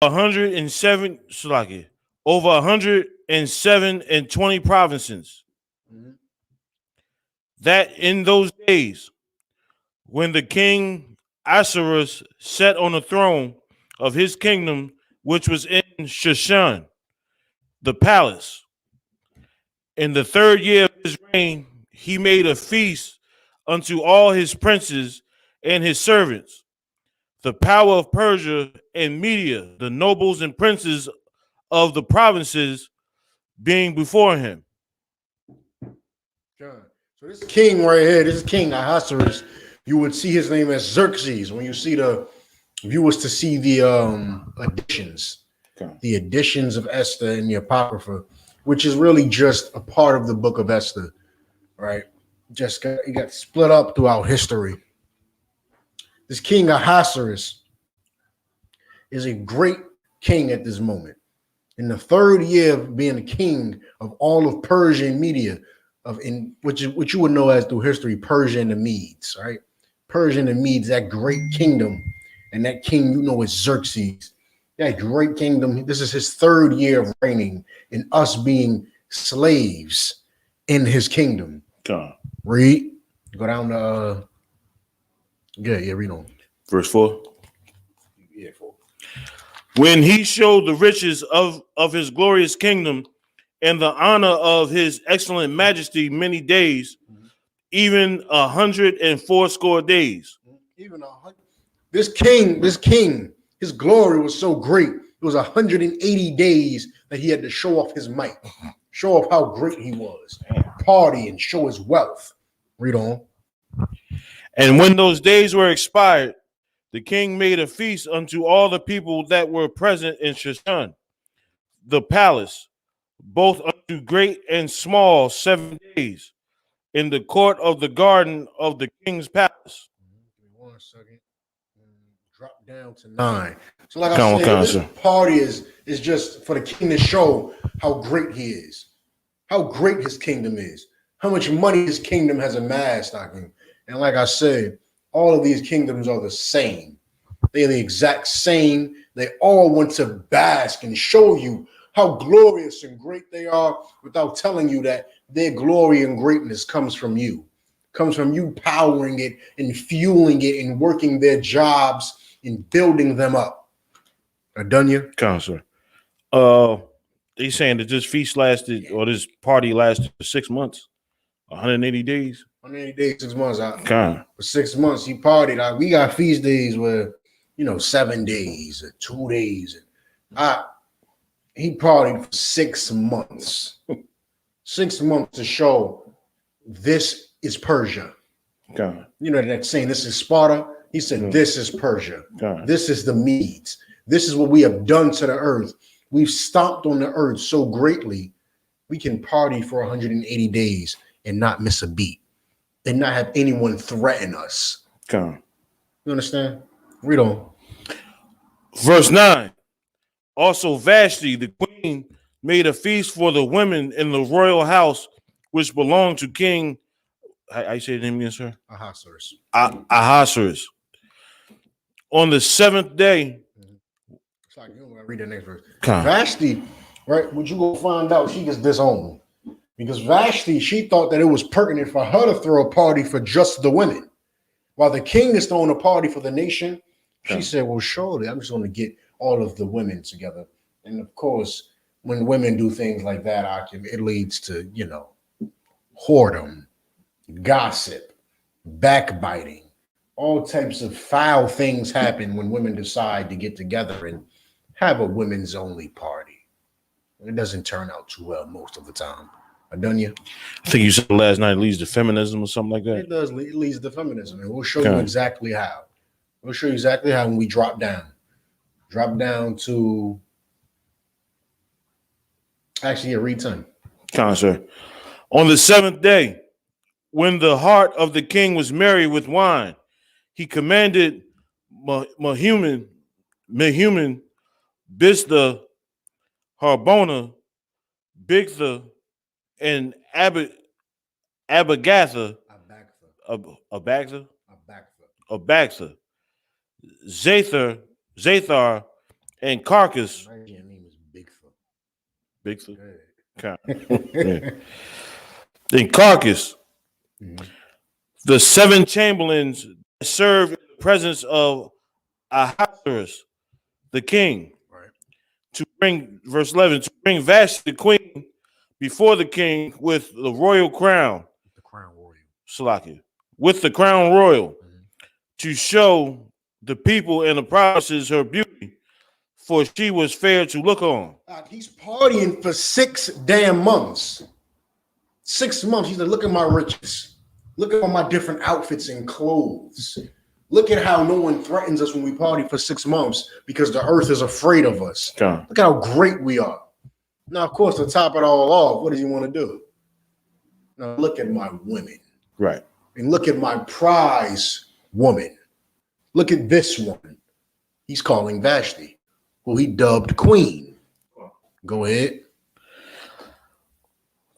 107 Salaki, over 107 and 20 provinces. That in those days, when the king Ahasuerus sat on the throne of his kingdom, which was in Shushan, the palace, in the 3rd year of his reign, he made a feast unto all his princes and his servants, the power of Persia and Media, the nobles and princes of the provinces being before him. So this king right here, this is King Ahasuerus. You would see his name as Xerxes when you see the, if you was to see the editions, the editions of Esther and the Apocrypha, which is really just a part of the book of Esther, right? It got split up throughout history. This King Ahasuerus is a great king at this moment. In the 3rd year of being the king of all of Persia and Media, which you would know as through history, Persia and the Medes, right? Persia and the Medes, that great kingdom, and that king, you know, is Xerxes. That great kingdom. This is his 3rd year of reigning, and us being slaves in his kingdom. Read. Go down to read on. Verse 4. Yeah, 4. When he showed the riches of his glorious kingdom and the honor of his excellent majesty many days, even 180 days. Even 100. This king, his glory was so great. It was 180 days that he had to show off his might, show off how great he was, party and show his wealth. Read on. And when those days were expired, the king made a feast unto all the people that were present in Shushan, the palace, both unto great and small, 7 days, in the court of the garden of the king's palace. 1 second. Drop down to 9. So like I said, this party is just for the king to show how great he is, how great his kingdom is, how much money his kingdom has amassed. And like I said, all of these kingdoms are the same. They're the exact same. They all want to bask and show you how glorious and great they are without telling you that their glory and greatness comes from you. Comes from you powering it and fueling it and working their jobs and building them up. Done you? Counselor. They saying that this feast lasted, or this party lasted for 6 months, 180 days. 180 days, 6 months out. For 6 months, he partied. We got feast days where, 7 days, 2 days. He partied for 6 months. 6 months to show this is Persia. That saying, this is Sparta. He said, this is Persia. This is the Medes. This is what we have done to the earth. We've stomped on the earth so greatly, we can party for 180 days and not miss a beat and not have anyone threaten us. You understand? Read on. Verse 9. Also Vashti, the queen, made a feast for the women in the royal house, which belonged to King, I say the name again, sir? Ahasuerus. Ahasuerus. On the 7th day. Sorry, you don't read the next verse. Vashti, right? Would you go find out she gets disowned? Because Vashti, she thought that it was pertinent for her to throw a party for just the women. While the king is throwing a party for the nation, she said, well, surely I'm just going to get all of the women together. And of course, when women do things like that, it leads to, whoredom, gossip, backbiting. All types of foul things happen when women decide to get together and have a women's only party. It doesn't turn out too well most of the time. I done you? I think you said last night it leads to feminism or something like that. It does. It leads to feminism, and we'll show you exactly how. We'll show you exactly how when we drop down. Drop down to read 10. Sir. On the 7th day, when the heart of the king was merry with wine, he commanded Mehuman, Biztha, Harbona, Bigtha, and Abagatha, Zathar, and Carcass. My name is Bigfoot. Bigfoot. Yeah. In Carcass, the 7 chamberlains served in the presence of Ahasuerus, the king, Right. to bring, verse 11, to bring Vashti, the queen, before the king with the royal crown, The crown royal. Salaki, with the crown royal, to show the people and the provinces her beauty, for she was fair to look on. He's partying for 6 damn months. 6 months. He's like, look at my riches. Look at all my different outfits and clothes. Look at how no one threatens us when we party for 6 months because the earth is afraid of us. Okay. Look how great we are. Now, of course, to top it all off, what does he want to do? Now, look at my women. Right. And look at my prize woman. Look at this one. He's calling Vashti, who he dubbed queen. Go ahead.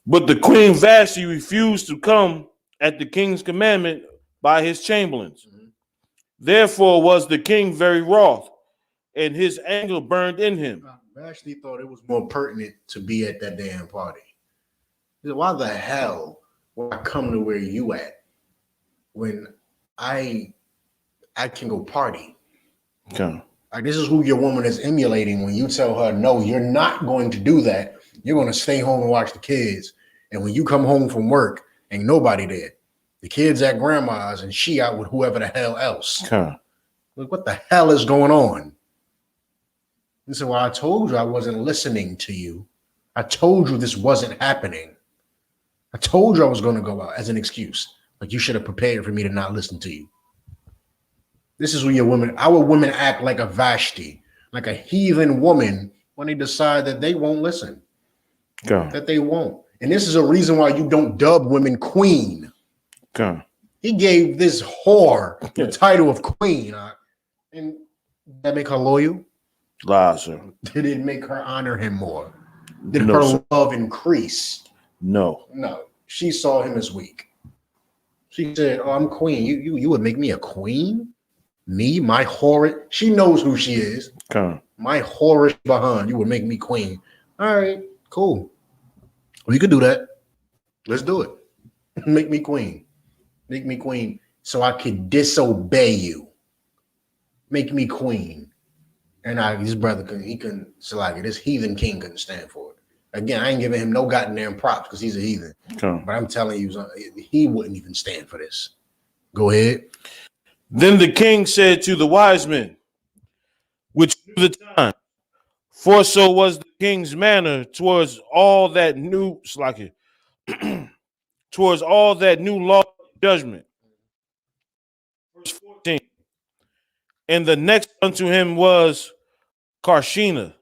But the queen Vashti refused to come at the king's commandment by his chamberlains. Therefore was the king very wroth, and his anger burned in him. Vashti thought it was more pertinent to be at that damn party. He said, why the hell would I come to where you at when I can go party? Okay. Like, this is who your woman is emulating when you tell her, no, you're not going to do that. You're going to stay home and watch the kids. And when you come home from work, ain't nobody there. The kids at grandma's and she out with whoever the hell else. Okay. Like, what the hell is going on? He said, well, I told you I wasn't listening to you. I told you this wasn't happening. I told you I was going to go out as an excuse. Like, you should have prepared for me to not listen to you. This is when our women act like a Vashti, like a heathen woman when they decide that they won't listen. Okay. That they won't. And this is a reason why you don't dub women queen. Okay. He gave this whore the title of queen. And did that make her loyal? Lies, sir. Did it make her honor him more? Did No, her sir. love increase? No. No. She saw him as weak. She said, oh, I'm queen. You would make me a queen? Me, my whore. She knows who she is. Okay. My whorish behind. You would make me queen. All right, cool. We could do that. Let's do it. Make me queen. Make me queen so I could disobey you. Make me queen. And his brother couldn't select it. This heathen king couldn't stand for it. Again, I ain't giving him no goddamn props because he's a heathen. Okay. But I'm telling you, he wouldn't even stand for this. Go ahead. Then the king said to the wise men, which knew the time, for so was the king's manner towards all that new towards all that new law judgment. Verse 14. And the next unto him was Karshina,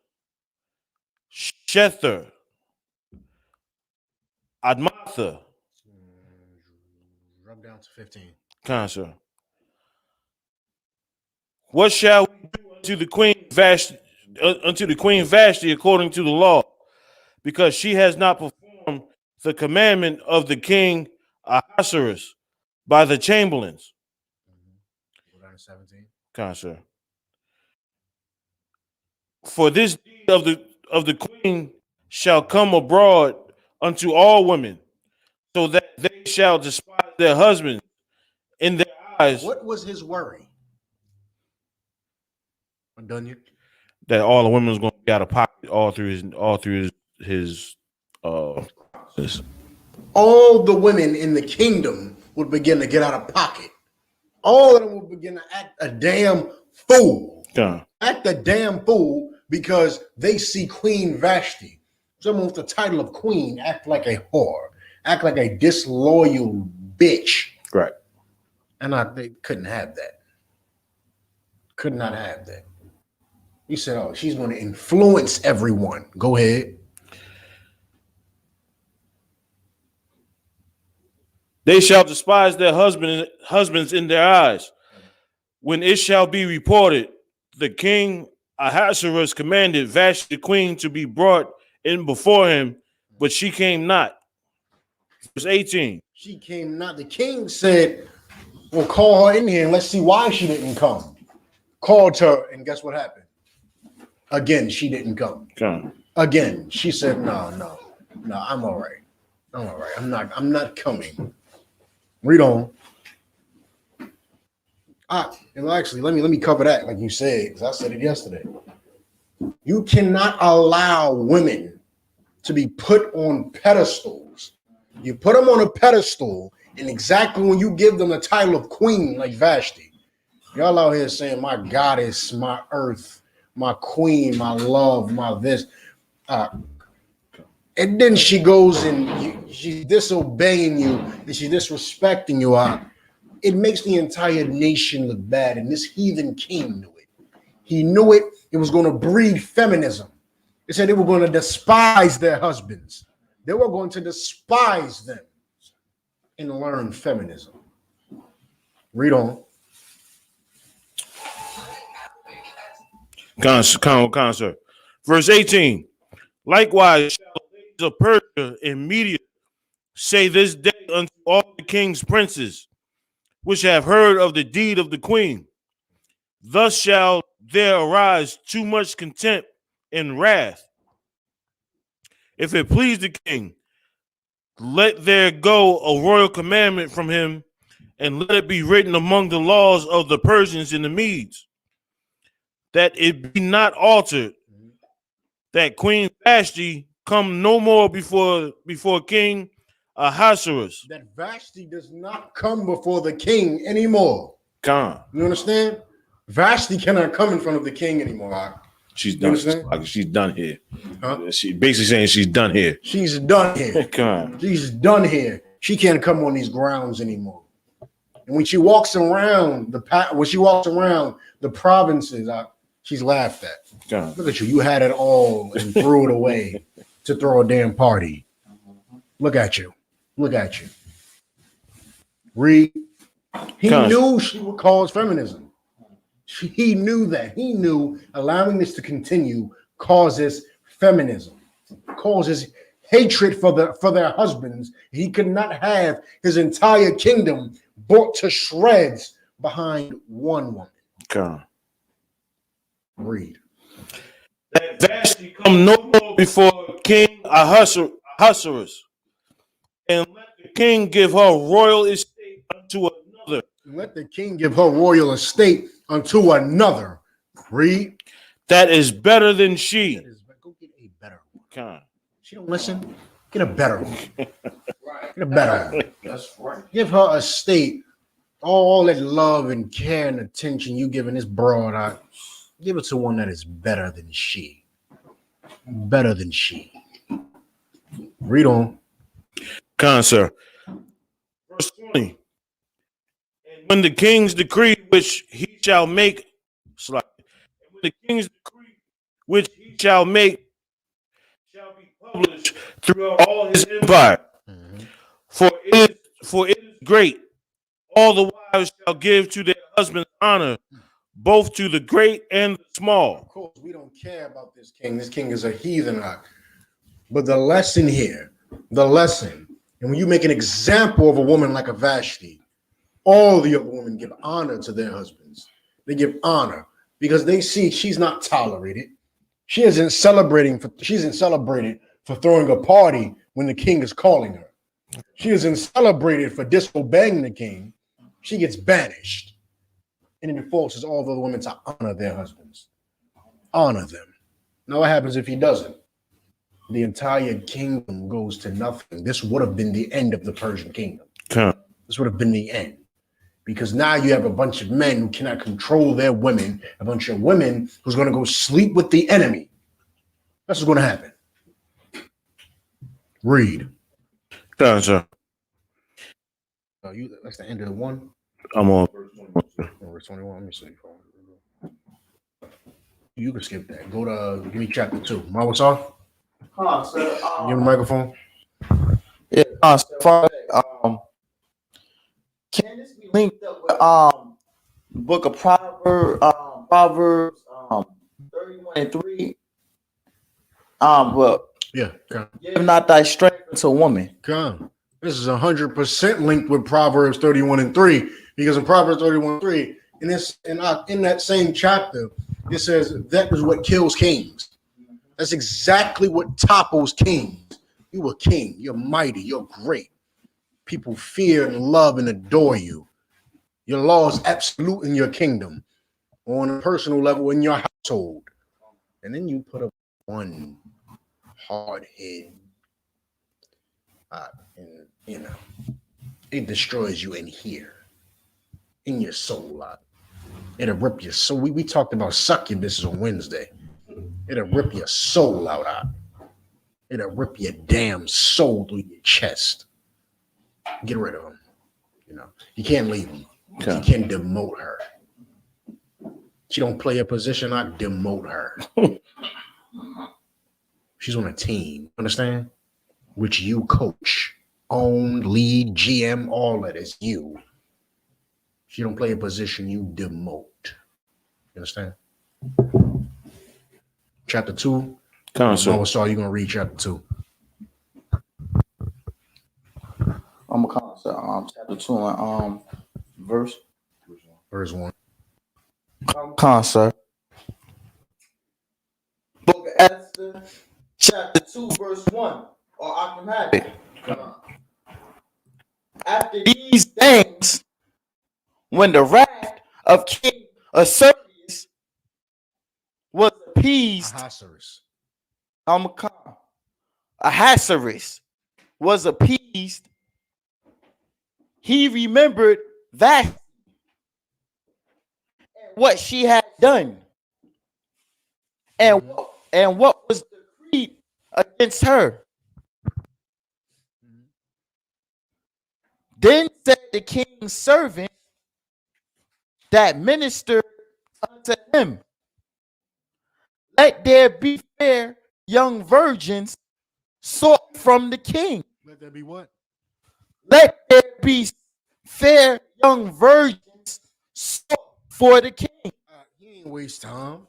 Shether, Admatha. Rub down to 15. Cancer. What shall we do unto the queen Vashti according to the law? Because she has not performed the commandment of the king Ahasuerus by the chamberlains. Go down to 17. Cancer. For this deed of the queen shall come abroad unto all women, so that they shall despise their husbands in their eyes. What was his worry? I'm done yet. That all the women was going to be out of pocket all through his All the women in the kingdom would begin to get out of pocket. All of them would begin to act a damn fool. Yeah. Act a damn fool because they see Queen Vashti, someone with the title of queen, act like a whore, act like a disloyal bitch. Right. And they couldn't have that. Could not have that. He said, oh, she's going to influence everyone. Go ahead. They shall despise their husbands in their eyes. When it shall be reported, the king Ahasuerus commanded Vashti the queen to be brought in before him, but she came not. Verse 18. She came not. The king said, well, call her in here and let's see why she didn't come. Called her, and guess what happened? Again, she didn't come. Come. Again, she said, no, I'm all right. I'm not coming. Read on. And actually, let me cover that, like you said, because I said it yesterday. You cannot allow women to be put on pedestals. You put them on a pedestal, and exactly when you give them the title of queen, like Vashti, y'all out here saying, my goddess, my earth, my queen, my love, my this. And then she goes and she's disobeying you, and she's disrespecting you. It makes the entire nation look bad, and this heathen king knew it. He knew it. It was going to breed feminism. They said they were going to despise their husbands. They were going to despise them and learn feminism. Read on. Concert. Verse 18. Likewise, shall the ladies of Persia and Media say this day unto all the king's princes, which have heard of the deed of the queen. Thus shall there arise too much contempt and wrath. If it please the king, let there go a royal commandment from him, and let it be written among the laws of the Persians and the Medes, that it be not altered, that Queen Vashti come no more before King Ahasuerus. That Vashti does not come before the king anymore. Come. You understand? Vashti cannot come in front of the king anymore. She's done. She's done here. Huh? She basically saying she's done here. She's done here. Come on. She's done here. She can't come on these grounds anymore. And when she walks around the provinces, she's laughed at. Come on. Look at you. You had it all and threw it away to throw a damn party. Look at you. Look at you. Read. He knew she would cause feminism. He knew that. He knew allowing this to continue causes feminism, causes hatred for their husbands. He could not have his entire kingdom brought to shreds behind one woman. Come. Read. That Vashti come no more before King Ahasuerus, and let the king give her royal estate unto another. Let the king give her royal estate unto another. Read. That is better than she. Go get a better one. Come. She don't listen. Get a better one. Get a better one. That's right. Give her a estate. All that love and care and attention you giving this broad, give it to one that is better than she. Better than she. Read on. Come, sir. Verse 20. And when the king's decree which he shall make, when the king's decree which he shall make shall be published throughout all his empire, for it is great. All the wives shall give to their husbands honor, both to the great and the small. Of course, we don't care about this king. This king is a heathen. But the lesson here, and when you make an example of a woman like a Vashti, all the other women give honor to their husbands. They give honor because they see she's not tolerated. She isn't celebrated for throwing a party when the king is calling her. She isn't celebrated for disobeying the king. She gets banished. And it forces all the other women to honor their husbands. Honor them. Now what happens if he doesn't? The entire kingdom goes to nothing. This would have been the end of the Persian kingdom. This would have been the end. Because now you have a bunch of men who cannot control their women, a bunch of women who's going to go sleep with the enemy. That's what's going to happen. Read. Sir. That's the end of the one. I'm on Verse 21. Let me see. You can skip that. Go to give me chapter 2. What's off? Give him a microphone. Yeah, can this be linked up with the book of Proverbs 31:3? But Yeah, come. give not thy strength to a woman. Come. This is 100% linked with Proverbs 31:3 because in Proverbs 31:3 And it's in that same chapter, it says that is what kills kings. That's exactly what topples kings. You a king. You're mighty. You're great. People fear and love and adore you. Your law is absolute in your kingdom, on a personal level in your household. And then you put up one hard head, and it destroys you in here, in your soul. It'll rip your soul. We talked about succubus on Wednesday. It'll rip your soul out. It'll rip your damn soul through your chest. Get rid of him. You can't leave him. Okay. You can demote her. She don't play a position, I demote her. She's on a team, understand? Which you coach, own, lead, GM, all that is you. She don't play a position, you demote. You understand? Chapter 2. Mama saw you gonna read chapter 2. I'm a concept. Chapter 2 and verse 1. Concept. Book of Esther, chapter 2, verse 1. Or I can have it. After these things, when the wrath of King Ahasuerus was appeased, Ahasuerus was appeased, he remembered that what she had done and what was decreed against her. Then said the king's servant that ministered unto him, let there be fair young virgins sought from the king. Let there be what? Let there be fair young virgins sought for the king. He didn't waste time.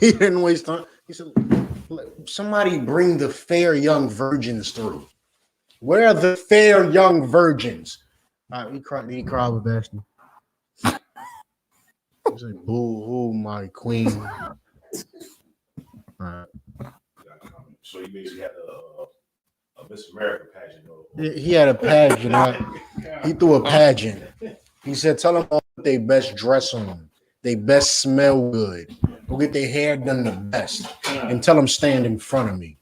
He didn't waste time. He said, somebody bring the fair young virgins through. Where are the fair young virgins? All right, he cried with Vashti. He said, boo-hoo, my queen. All right. So he basically had a Miss America pageant. He had a pageant. Right? He threw a pageant. He said, tell them all they best dress on. They best smell good. Go get their hair done the best. And tell them stand in front of me.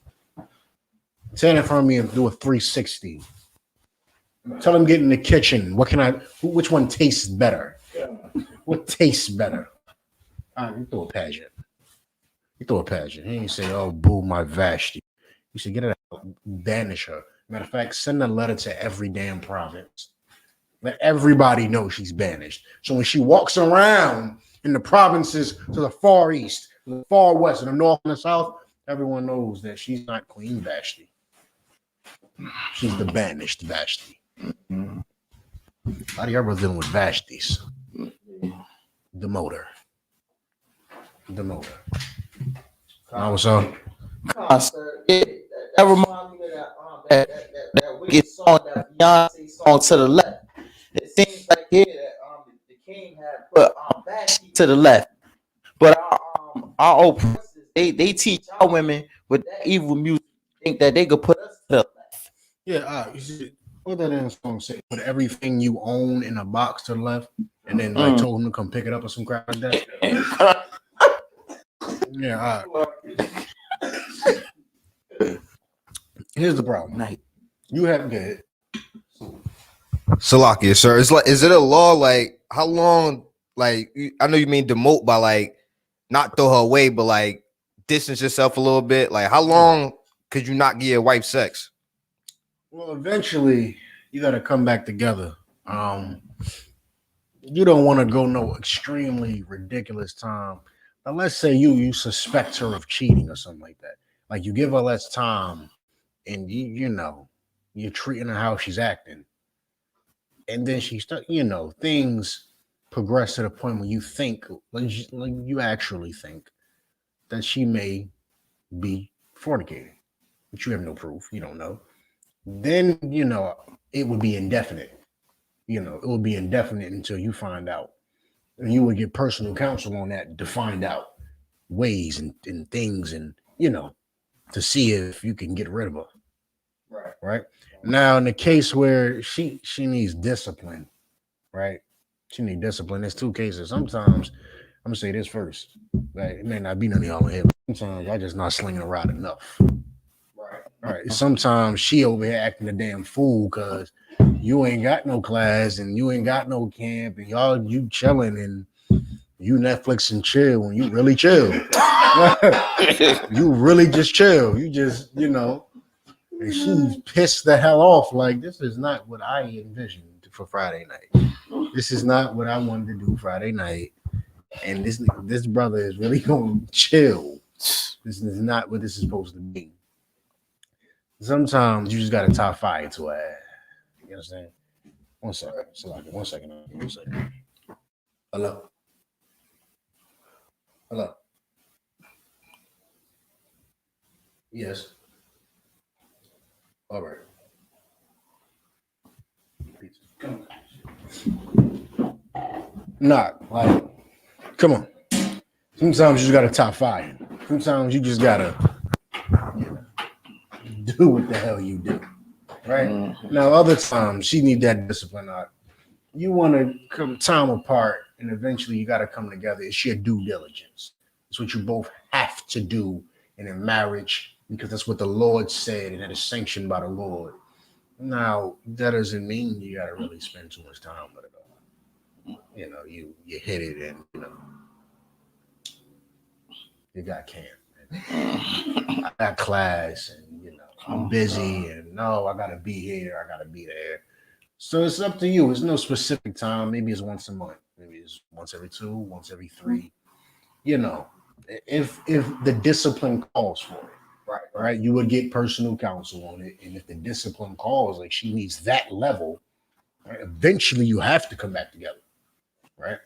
Stand in front of me and do a 360. Tell them get in the kitchen. Which one tastes better? What tastes better? He threw a pageant. He didn't say, oh, boo, my Vashti. He said, get it out. Banish her. Matter of fact, send a letter to every damn province. Let everybody know she's banished. So when she walks around in the provinces to the far east, the far west, and the north and the south, everyone knows that she's not Queen Vashti. She's the banished Vashti. Mm-hmm. A lot of y'all dealing with Vashtis. Demote her. Now what's up? That reminds me of that wicked song, that Beyonce song to the left. It seems like here that the king had put Vashti to the left, but our oppressors they teach our women with that evil music think that they could put us to the left. Yeah, you see, what that in song say? Put everything you own in a box to the left, and then like told him to come pick it up or some crap like that. Yeah, here's the problem. You have good. Salakia, sir. It's like, is it a law? Like, how long? Like, I know you mean demote by like not throw her away, but like distance yourself a little bit. Like, how long could you not give your wife sex? Well, eventually you got to come back together. You don't want to go no extremely ridiculous time. Now, let's say you suspect her of cheating or something like that. Like you give her less time, and you're treating her how she's acting, and then she start, things progress to the point where you think, like you actually think that she may be fornicating, but you have no proof. You don't know. Then it would be indefinite. It would be indefinite until you find out And you would get personal counsel on that to find out ways and things and, to see if you can get rid of her. Right. Now, in the case where she needs discipline, right? She needs discipline. There's two cases. Sometimes, I'm gonna say this first. Right? It may not be none of y'all in here, but sometimes I just not slinging around enough. Right. Sometimes she over here acting a damn fool because you ain't got no class and you ain't got no camp and you chilling and you Netflix and chill when you really chill. You really just chill. You just, and she's pissed the hell off. Like, this is not what I envisioned for Friday night. This is not what I wanted to do Friday night. And this brother is really going to chill. This is not what this is supposed to be. Sometimes you just got to top fire to her. You understand? One second. One second. Hello. Yes. All right. Like, come on. Sometimes you just got to top fire. Sometimes you just got to do what the hell you do. Right? Mm-hmm. Now, other times, she need that discipline. You want to come time apart, and eventually you got to come together. It's your due diligence. It's what you both have to do in a marriage because that's what the Lord said, and that is sanctioned by the Lord. Now, that doesn't mean you got to really spend too much time with it. You hit it, and you got camp. I got class, and I'm busy, and no, I gotta be here, I gotta be there. So it's up to you. It's no specific time. Maybe it's once a month. Maybe it's once every 2, once every 3. If the discipline calls for it, right, you would get personal counsel on it. And if the discipline calls, like she needs that level, right, eventually you have to come back together, right?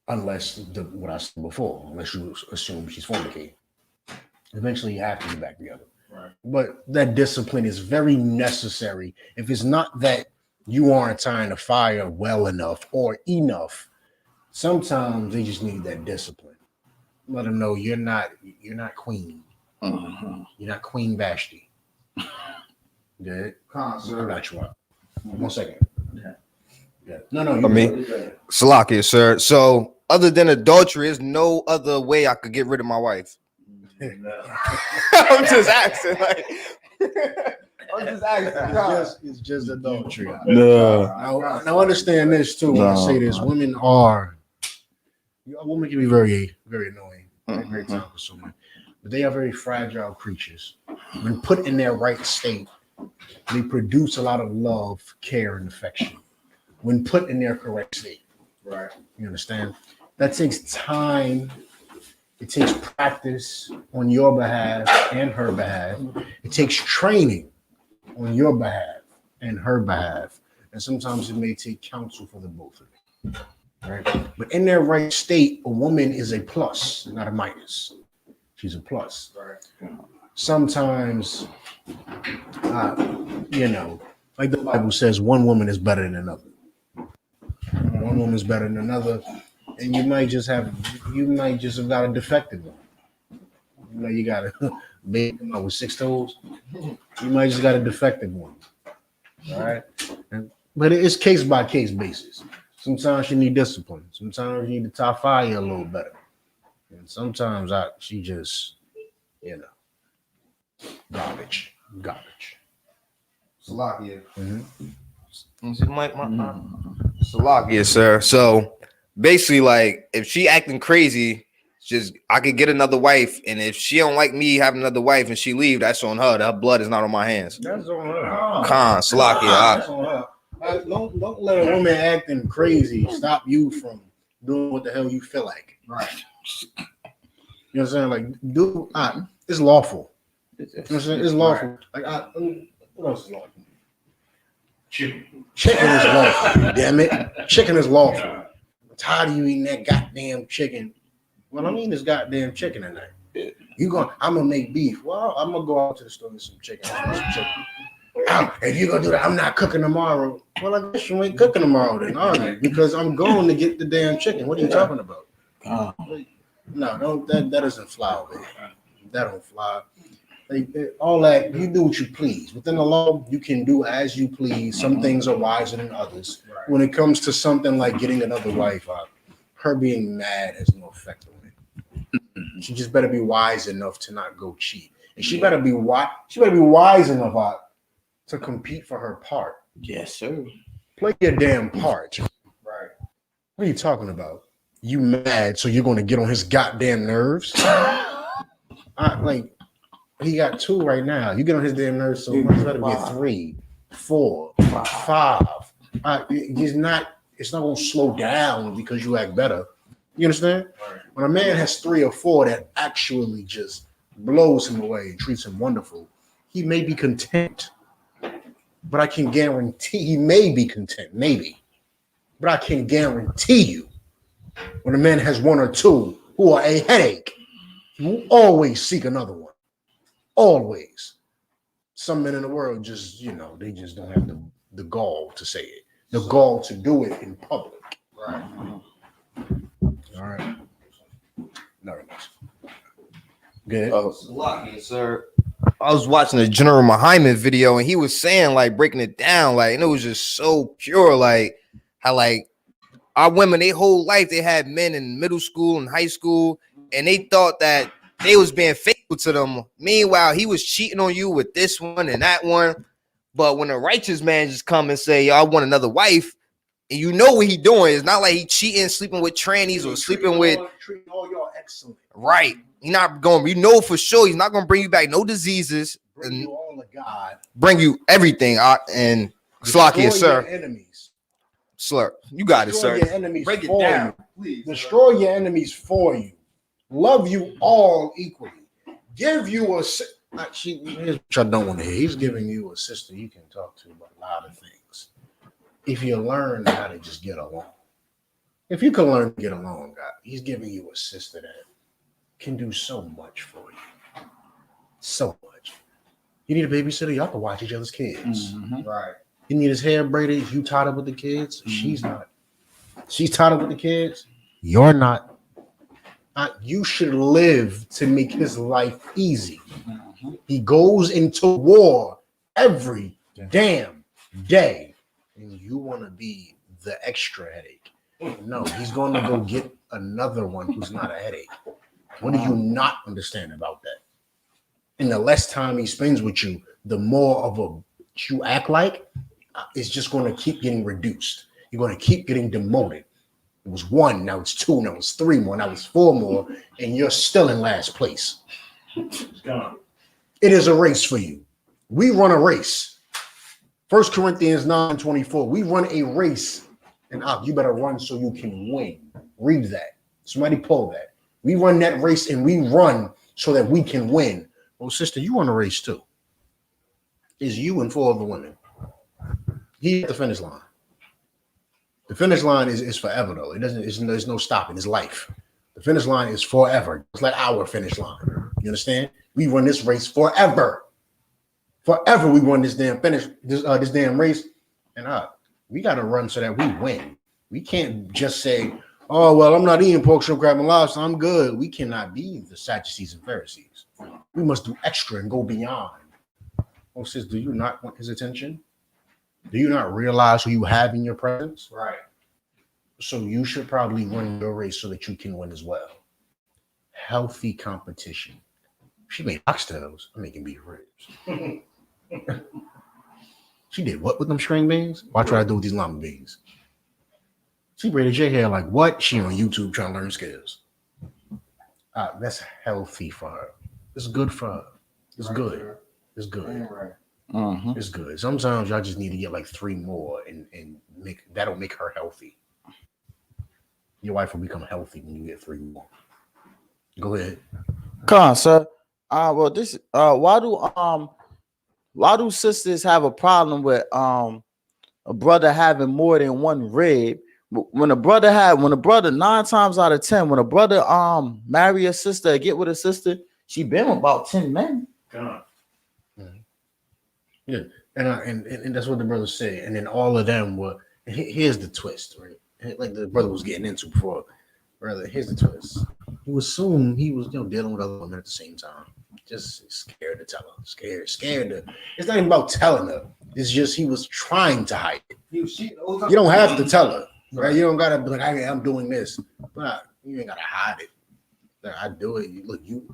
Unless what I said before, unless you assume she's fornicating. Eventually you have to get back together. Right. But that discipline is very necessary. If it's not that you aren't tying the fire well enough or enough, sometimes they just need that discipline. Let them know you're not queen. Mm-hmm. You're not Queen Vashti. Good. I got you up. 1 second. Yeah. No. Salakia, sir. So other than adultery, there's no other way I could get rid of my wife. No. I'm just asking. It's just adultery. No. Now understand this too. When I say this, a woman can be very, very annoying, very time consuming, but they are very fragile creatures. When put in their right state, they produce a lot of love, care, and affection. When put in their correct state, right? You understand? That takes time. It takes practice on your behalf and her behalf. It takes training on your behalf and her behalf. And sometimes it may take counsel for the both of you. Right? But in their right state, a woman is a plus, not a minus. She's a plus. Right. Sometimes, like the Bible says, one woman is better than another. One woman is better than another. And you might just have got a defective one. You got a baby come out with 6 toes. You might just got a defective one. All right. But it's case by case basis. Sometimes you need discipline. Sometimes you need to top fire a little better. And sometimes she just, garbage. Salakia. Salakia, sir. So basically, like, if she acting crazy, just I could get another wife, and if she don't like me having another wife and she leave, that's on her. That blood is not on my hands. That's on her. Salakia. That's on her. Don't let a woman acting crazy stop you from doing what the hell you feel like. Right. You know what I'm saying? Like, it's lawful. You know what I'm saying? It's lawful. Right. Like, what else is lawful? Chicken is lawful. Damn it. Chicken is lawful. I'm tired of you eating that goddamn chicken. Well, I'm eating this goddamn chicken tonight. I'm gonna make beef. Well, I'm gonna go out to the store and get some chicken. If you're gonna do that, I'm not cooking tomorrow. Well, I guess you ain't cooking tomorrow then, are you? Because I'm going to get the damn chicken. What are you talking about? No, don't that doesn't fly, man. That don't fly. Like, all that, you do what you please. Within the law, you can do as you please. Some things are wiser than others. When it comes to something like getting another wife, her being mad has no effect on it. She just better be wise enough to not go cheat. And she better be wise enough to compete for her part. Yes, sir. Play your damn part. Right. What are you talking about? You mad, so you're gonna get on his goddamn nerves? Like, he got 2 right now. You get on his damn nerves so much. It's better be a 3, 4, 5. It's not gonna slow down because you act better. You understand? Right. When a man has 3 or 4 that actually just blows him away and treats him wonderful, he may be content. But I can guarantee he may be content, maybe. But I can guarantee you, when a man has 1 or 2 who are a headache, he will always seek another one. Always. Some men in the world just, they just don't have the gall to say it. The gall to do it in public. Right. All right. Very much. Good. Lucky, sir. I was watching a General Muhammad video and he was saying, like, breaking it down, like, and it was just so pure, like, how, like, our women, their whole life, they had men in middle school and high school, and they thought that they was being faithful to them. Meanwhile, he was cheating on you with this one and that one. But when a righteous man just come and say, I want another wife, and you know what he doing, it's not like he cheating, sleeping with trannies or sleeping with. Treating all y'all excellent. Right. He's not going, you know for sure, he's not going to bring you back no diseases. Bring you all of God. Bring you everything. And Slakia, sir. Enemies. Slur. You got Destroy it, your sir. enemies Break it for down, you. please. Destroy your enemies for you. Love you all equally. Give you here's what I don't want to hear. He's giving you a sister you can talk to about a lot of things. If you learn how to just get along. If you can learn to get along, God, he's giving you a sister that can do so much for you. So much. You need a babysitter, y'all can watch each other's kids. Mm-hmm. Right. You need his hair braided, you tied up with the kids. Mm-hmm. She's not. She's tied up with the kids. You're not. You should live to make his life easy. Mm-hmm. He goes into war every damn day, and you want to be the extra headache. No, he's going to go get another one who's not a headache. What do you not understand about that? And the less time he spends with you, the more of a you act like, it's just going to keep getting reduced. You're going to keep getting demoted. It was 1, now it's 2, now it's 3 more, now it's 4 more, and you're still in last place. It is a race for you. We run a race. 1 Corinthians 9:24. We run a race, and you better run so you can win. Read that. Somebody pull that. We run that race, and we run so that we can win. Well, sister, you run a race too. It's you and 4 other women. He at the finish line. The finish line is forever, though. There's no stopping. It's life. The finish line is forever. It's like our finish line. You understand? We run this race forever. Forever we run this damn this damn race. And we got to run so that we win. We can't just say, oh, well, I'm not eating pork, shrimp, crab, and lobster. I'm good. We cannot be the Sadducees and Pharisees. We must do extra and go beyond. Oh, sis, do you not want his attention? Do you not realize who you have in your presence? Right. So you should probably run your race so that you can win as well. Healthy competition. She made oxtails. I'm making beef ribs. She did what with them string beans? Watch what I do with these llama beans. She braided your hair like what? She on YouTube trying to learn skills. That's healthy for her. It's good for her. It's right, good. Sure. It's good. Right. Uh-huh. It's good. Sometimes y'all just need to get like 3 more and that'll make her healthy. Your wife will become healthy when you get 3 more. Go ahead. Come on, sir. Well, this why do sisters have a problem with a brother having more than 1 rib? When a brother 9 times out of 10, when a brother marry a sister or get with a sister, she been with about 10 men. God. Yeah, And that's what the brother said. And then all of them were. Here's the twist, right? Like the brother was getting into before. Brother, here's the twist. You assume he was dealing with other women at the same time. Just scared to tell her. Scared to. It's not even about telling her. It's just he was trying to hide it. You don't have to tell her, right? You don't gotta be like, I'm doing this, but you ain't gotta hide it. Like, I do it. Look, you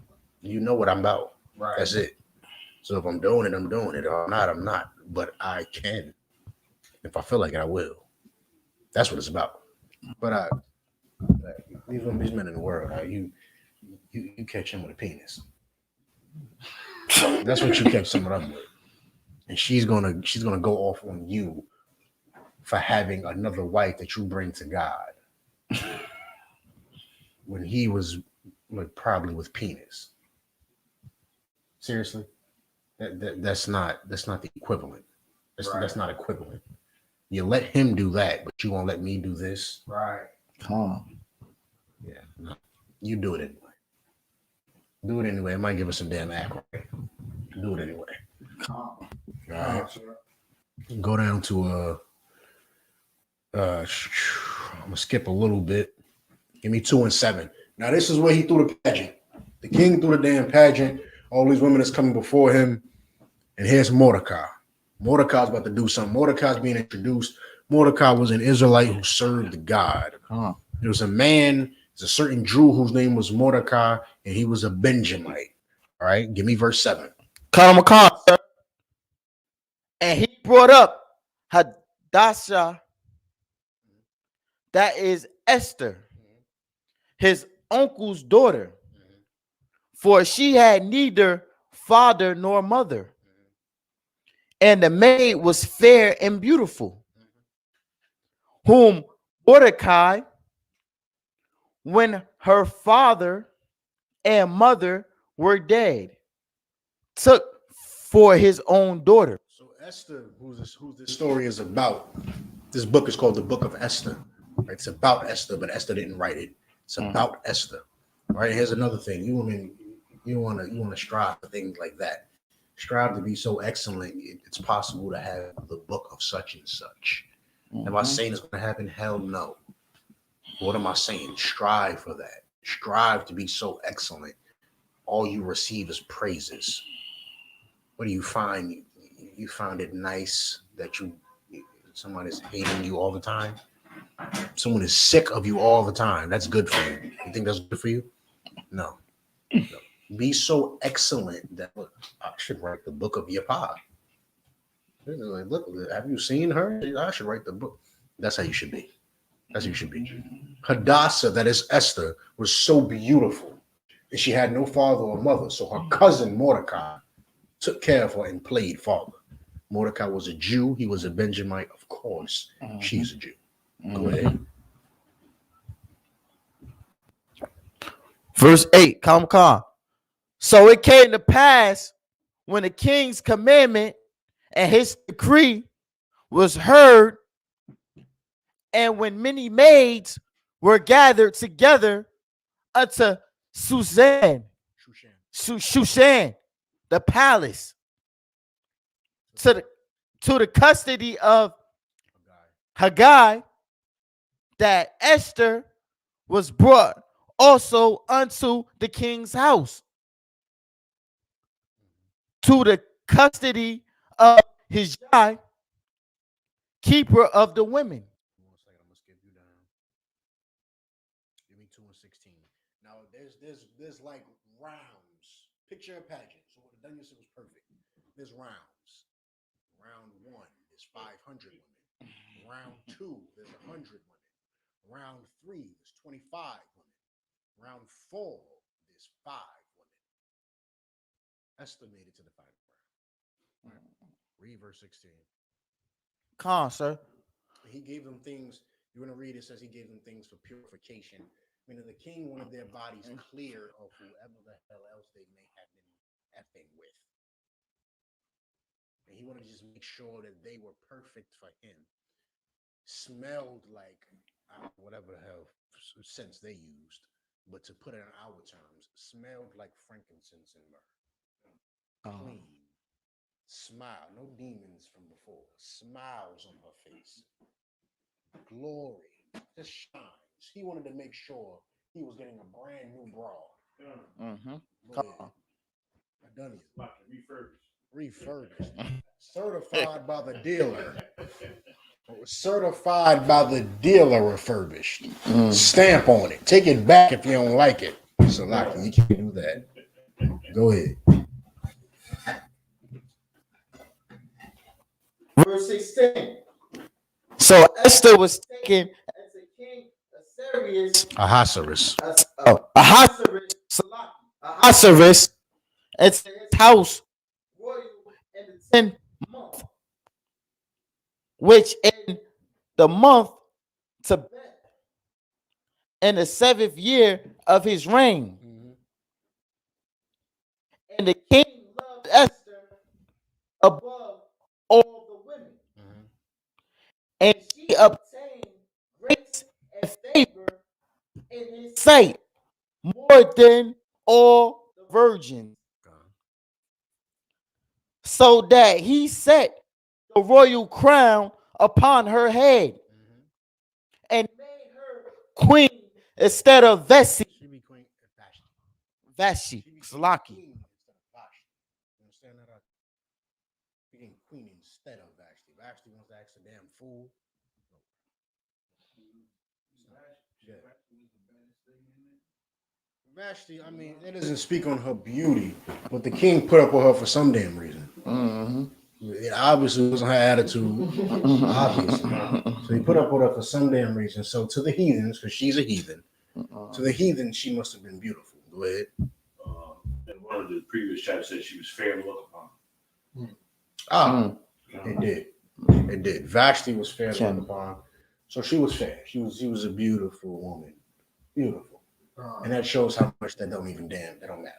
know what I'm about. Right. That's it. So if I'm doing it, I'm doing it. Or I'm not, I'm not. But I can. If I feel like it, I will. That's what it's about. But these men in the world, you catch him with a penis. That's what you catch someone up with. And she's gonna go off on you for having another wife that you bring to God. When he was like probably with penis. Seriously? That's not the equivalent. That's not equivalent. You let him do that, but you won't let me do this. Right. Calm. Yeah. No. You do it anyway. Do it anyway. It might give us some damn act right. Do it anyway. Calm. All right. Go down to I'm gonna skip a little bit. Give me 2 and 7. Now this is where he threw the pageant. The king threw the damn pageant. All these women that's coming before him. And here's Mordecai. Mordecai's about to do something. Mordecai's being introduced. Mordecai was an Israelite who served God. There was a man, there's a certain Jew whose name was Mordecai, and he was a Benjamite. All right, give me verse 7. Calm, sir. And he brought up Hadassah, that is Esther, his uncle's daughter, for she had neither father nor mother. And the maid was fair and beautiful, whom Mordecai, when her father and mother were dead, took for his own daughter. So Esther, who's this story is about, this book is called the Book of Esther. Right? It's about Esther, but Esther didn't write it. It's about Esther. All right. Here's another thing. You want to strive for things like that. Strive to be so excellent. It's possible to have the book of such and such. Am I saying it's going to happen? Hell no. What am I saying? Strive for that. Strive to be so excellent. All you receive is praises. What do you find? You find it nice that someone is hating you all the time. Someone is sick of you all the time. That's good for you. You think that's good for you? No. Be so excellent that look, I should write the book of YAHANNA. Like, look, have you seen her? I should write the book. That's how you should be. That's how you should be. Hadassah, that is Esther, was so beautiful. And she had no father or mother. So her cousin Mordecai took care of her and played father. Mordecai was a Jew. He was a Benjamite. Of course, she's a Jew. Go ahead. Verse 8, calm. So it came to pass when the king's commandment and his decree was heard, and when many maids were gathered together unto Shushan, the palace, to the custody of Haggai, that Esther was brought also unto the king's house, to the custody of his keeper of the women. 1 second, I'm gonna skip you down. Give me 2 and 16. Now there's like rounds. Picture a pageant. So what Daniel said was perfect. There's rounds. Round 1 is 500 women. Round 2 there's 100 women. Round 3 there's 25 women. Round 4 there's 5 women. Estimated to the final round. Right. Read verse 16. Calm, sir. He gave them things. You want to read it, says he gave them things for purification. Meaning the king wanted their bodies clear of whoever the hell else they may have been effing with. And he wanted to just make sure that they were perfect for him. Smelled like whatever the hell sense they used, but to put it in our terms, smelled like frankincense and myrrh. Clean. Smile. No demons from before. Smiles on her face. Glory. Just shines. He wanted to make sure he was getting a brand new bra. Mm-hmm. Go ahead. I done it. Refurbished. Certified by the dealer. Certified by the dealer refurbished. Stamp on it. Take it back if you don't like it. So like you can't do that. Go ahead. Verse 16. So Esther was taken as a king Ahasuerus. Ahasuerus into his house royal in the 10th month, which in the month to in the 7th year of his reign. And the king loved Esther above all the women. And she obtained grace and favor in his sight more than all the virgins. So that he set the royal crown upon her head and made her queen instead of Vashti. She be queen Vashti. Vashti. Salaki. You understand that? Being queen instead of Vashti. Vashti wants to act a damn fool. Vashti, I mean, it doesn't speak on her beauty, but the king put up with her for some damn reason. It obviously wasn't her attitude, obviously. So he put up with her for some damn reason. So to the heathens, because she's a heathen, to the heathen, she must have been beautiful. Go ahead. And one of the previous chapters said she was fair to look upon. It did. It did. Vashti was fair to look upon. So she was fair. She was a beautiful woman. Beautiful. And that shows how much that don't matter.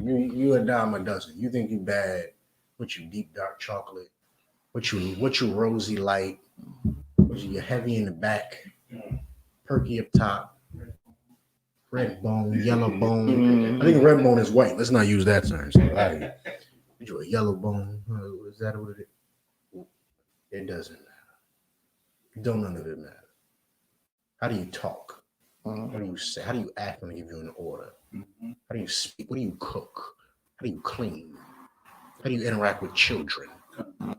You a dime a dozen. You think you bad? What you deep dark chocolate? What you rosy light? What you heavy in the back? Perky up top? Red bone, yellow bone. I think red bone is white. Let's not use that term. You a yellow bone? Is that what it is? It doesn't matter. Don't none of it matter. How do you talk? What do you say? How do you act when I give you an order? How do you speak? What do you cook? How do you clean? How do you interact with children? How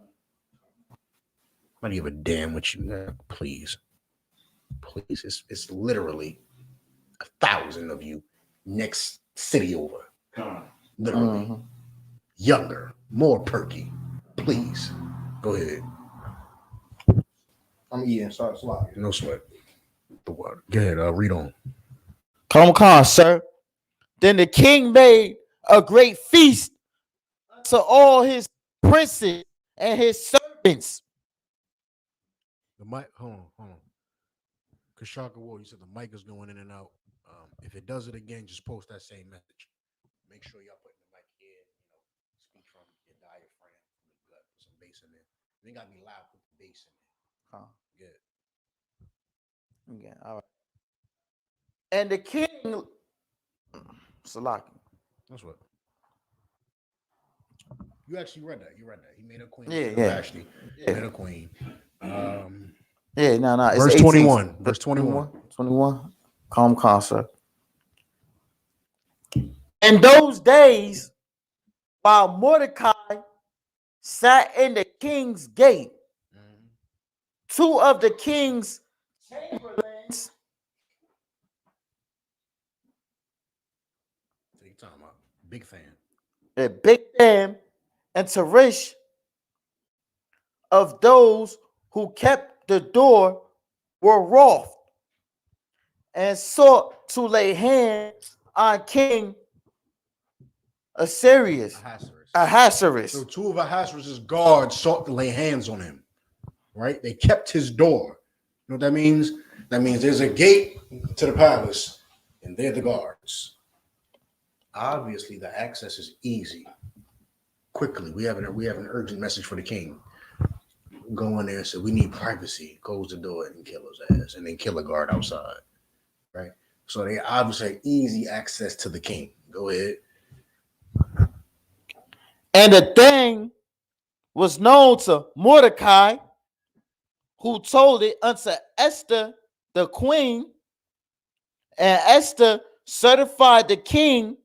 do you give a damn what you please? Please. It's literally 1,000 of you next city over. Literally. Younger, more perky. Please. Go ahead. I'm eating, so no sweat. The water. Go ahead, read on. Come on, sir. Then the king made a great feast to all his princes and his servants. The mic, hold on. Kashaka War, you said the mic is going in and out. If it does it again, just post that same message. Make sure y'all put the mic here, speak from your diaphragm, from the gut, put some bass in there. You ain't gotta be loud, put the bass in there. Good. Yeah, all right. And the king, Salaki. That's what. You actually read that. He made a queen. Yeah. Actually, he made a queen. Yeah, no. Verse 21. Verse 21. 21. Calm concert. In those days, while Mordecai sat in the king's gate, two of the king's chamberlains. Take time out. Big fan. A big fan and Tarish of those who kept the door were wroth and sought to lay hands on King Ahasuerus. So two of Ahasuerus' guards sought to lay hands on him. Right? They kept his door. You know what that means? That means there's a gate to the palace, and they're the guards. Obviously, the access is easy. Quickly, we have an urgent message for the king. Go in there and say, we need privacy. Close the door and kill his ass, and then kill a guard outside. Right? So they obviously have easy access to the king. Go ahead. And the thing was known to Mordecai, who told it unto Esther, the queen, and Esther certified the king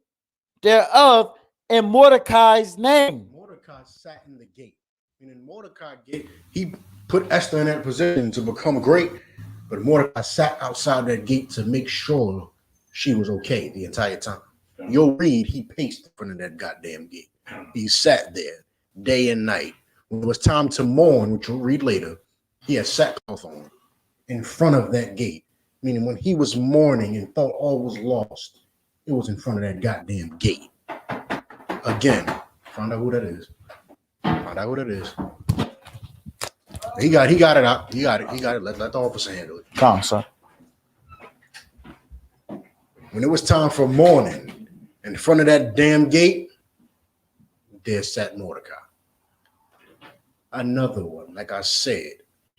thereof in Mordecai's name. Mordecai sat in the gate. And in Mordecai gate, he put Esther in that position to become great, but Mordecai sat outside that gate to make sure she was okay the entire time. You'll read, he paced in front of that goddamn gate. He sat there day and night. When it was time to mourn, which you'll read later, he had sackcloth on in front of that gate. Meaning when he was mourning and thought all was lost, it was in front of that goddamn gate. Again, find out who that is. Find out who that is. He got it out. He got it. Let the officer handle it. Come on, son. When it was time for mourning, in front of that damn gate, there sat Mordecai. Another one, like I said,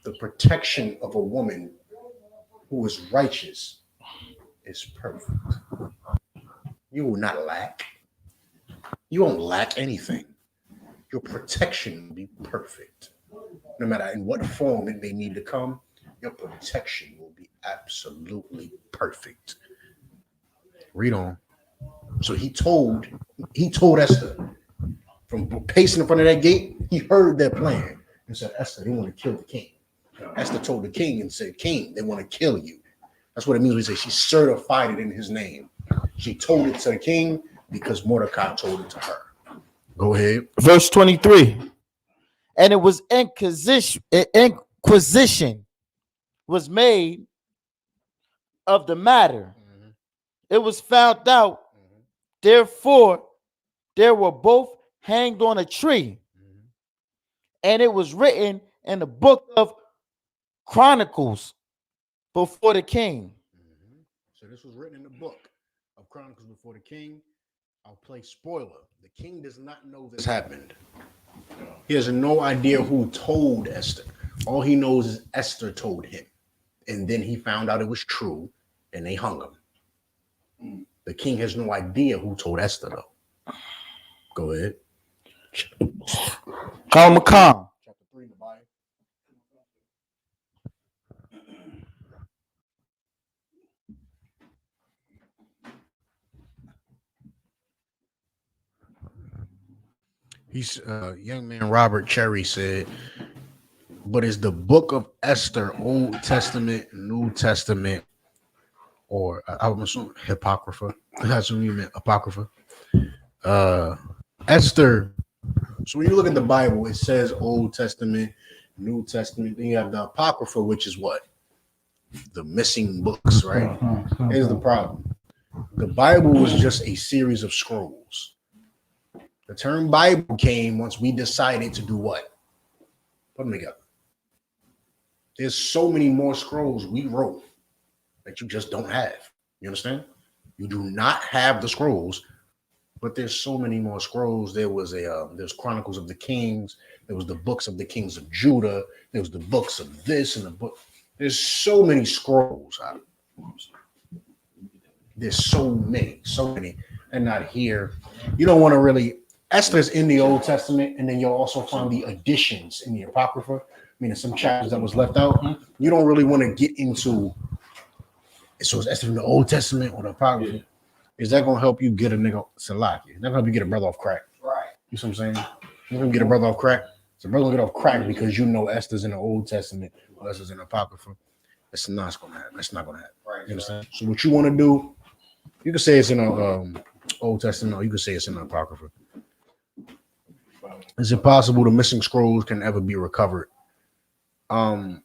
the protection of a woman who is righteous is perfect. You will not lack. You won't lack anything. Your protection will be perfect. No matter in what form it may need to come, your protection will be absolutely perfect. Read on. So he told Esther, from pacing in front of that gate, he heard their plan and said, Esther, they want to kill the king. Esther told the king and said, King, they want to kill you. That's what it means when we say she certified it in his name. She told it to the king because Mordecai told it to her. Go ahead. Verse 23. And it was inquisition was made of the matter. Mm-hmm. It was found out, therefore, they were both hanged on a tree. Mm-hmm. And it was written in the book of Chronicles before the king. Mm-hmm. So this was written in the book of Chronicles before the king. I'll play spoiler. The king does not know this happened. He has no idea who told Esther. All he knows is Esther told him. And then he found out it was true and they hung him. The king has no idea who told Esther, though. Go ahead. Call McCon. Chapter 3 in the Bible. He's young man Robert Cherry said, but is the book of Esther Old Testament, New Testament, or I would assume Apocrypha? That's what you meant, Apocrypha. Esther. So when you look at the Bible, it says Old Testament, New Testament. Then you have the Apocrypha, which is what? The missing books, right? Here's the problem. The Bible was just a series of scrolls. The term Bible came once we decided to do what? Put them together. There's so many more scrolls we wrote that you just don't have. You understand? You do not have the scrolls, but there's so many more scrolls. There was there's Chronicles of the Kings. There was the books of the kings of Judah. There was the books of this and the book. There's so many scrolls. There's so many, and not here. You don't want to really. Esther's in the Old Testament, and then you'll also find the additions in the Apocrypha, meaning some chapters that was left out. You don't really want to get into. So is Esther in the Old Testament or the Apocrypha? Is that gonna help you get a nigga Salaki? Is that gonna help you get a brother off crack? Right. You see what I'm saying? You're gonna get a brother off crack. So brother gonna get off crack because you know Esther's in the Old Testament or Esther's in the Apocrypha. That's not gonna happen. That's not gonna happen. Right. You understand? So what you want to do, you can say it's in the Old Testament, or you can say it's in the Apocrypha. Is it possible the missing scrolls can ever be recovered? Only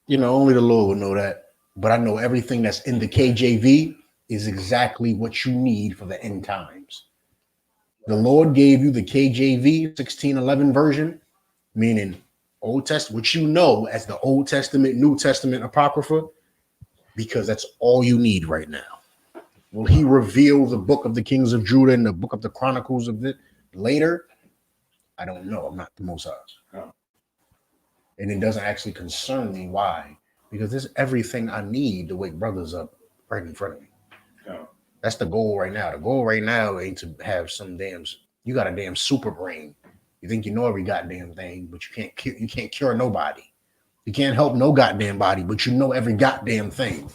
the Lord would know that. But I know everything that's in the KJV is exactly what you need for the end times. The Lord gave you the KJV 1611 version, meaning Old Testament, which you know as the Old Testament, New Testament, Apocrypha, because that's all you need right now. Will he reveal the book of the kings of Judah and the book of the Chronicles of it later? I don't know. I'm not the Most High. No. And it doesn't actually concern me. Why? Because there's everything I need to wake brothers up right in front of me. No. That's the goal right now. The goal right now ain't to have some damn, You got a damn super brain. You think you know every goddamn thing, but you can't cure nobody. You can't help no goddamn body, but you know every goddamn thing.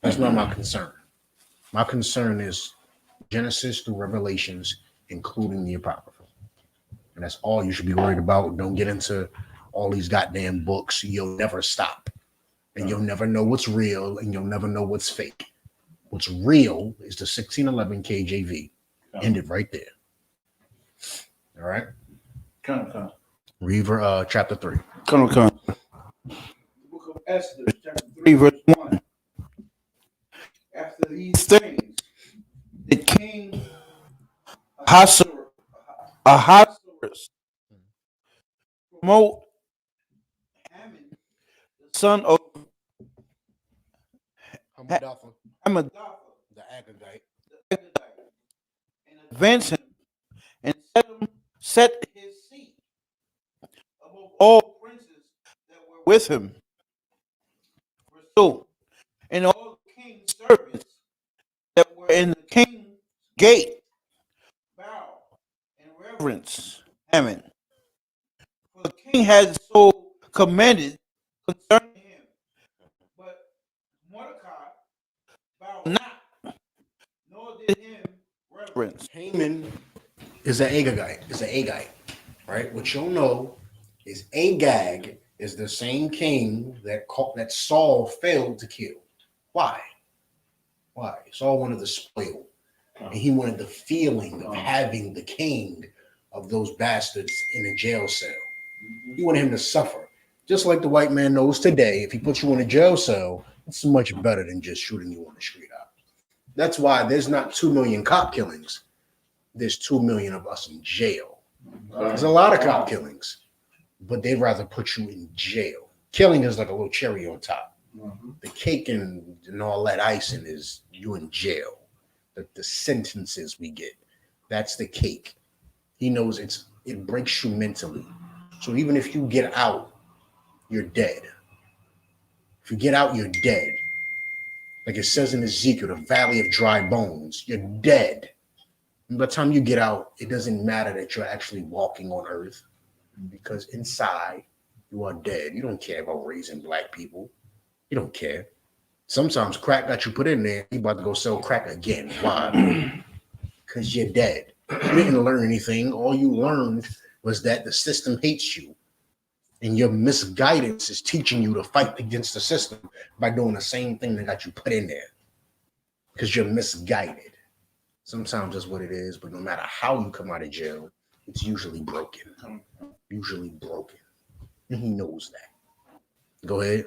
That's not my concern. My concern is Genesis through Revelations, including the Apocrypha. And that's all you should be worried about. Don't get into all these goddamn books. You'll never stop. And you'll never know what's real, and you'll never know what's fake. What's real is the 1611 KJV. Ended right there. All right? Read chapter 3. The book of Esther, chapter 3, verse 1. After these things, the king Ahasuerus promote Haman, the son of Hammedatha, The Agagite. and advance him and set his seat above all princes that were with him. Verse 2. And all the king's servants that were in the king's gate bow and reverence Haman. For the king had so commanded concerning him. But Mordecai bowed not, nor did him reverence. Haman is an Agagite, right? What you'll know is Agag is the same king that Saul failed to kill. Why? Saul wanted the spoil, and he wanted the feeling of having the king of those bastards in a jail cell. He wanted him to suffer. Just like the white man knows today, if he puts you in a jail cell, it's much better than just shooting you on the street out. That's why there's not 2 million cop killings. There's 2 million of us in jail. There's a lot of cop killings, but they'd rather put you in jail. Killing is like a little cherry on top. The cake and all that icing is you in jail. The sentences we get, that's the cake. He knows it breaks you mentally. So even if you get out, you're dead. If you get out, you're dead. Like it says in Ezekiel, the valley of dry bones, you're dead. And by the time you get out, it doesn't matter that you're actually walking on earth, because inside you are dead. You don't care about raising black people. You don't care. Sometimes crack got you put in there. You about to go sell crack again. Why? Because you're dead. You didn't learn anything. All you learned was that the system hates you. And your misguidance is teaching you to fight against the system by doing the same thing that got you put in there. Because you're misguided. Sometimes that's what it is. But no matter how you come out of jail, it's usually broken. Usually broken. And he knows that. Go ahead.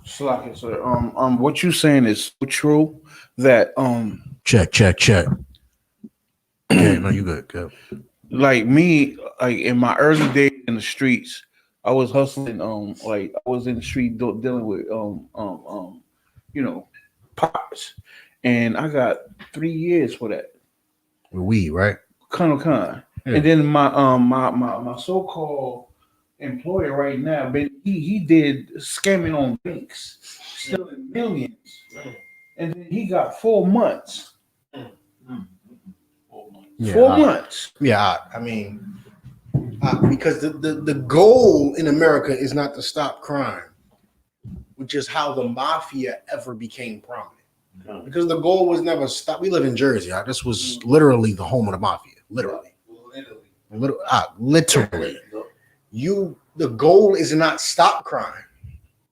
Slack, sir. What you saying is so true that Check. Yeah, no, you good. Go. like me, like in my early days in the streets, I was hustling. Like I was in the street dealing with pops, and I got 3 years for that. With weed, right? Kind. Yeah. And then my so-called employer right now, but he did scamming on banks, stealing millions, and then he got 4 months. Yeah, 4 months. Yeah, I mean, because the goal in America is not to stop crime, which is how the mafia ever became prominent. Because the goal was never stop. We live in Jersey. This was literally the home of the mafia. Literally. The goal is not stop crime.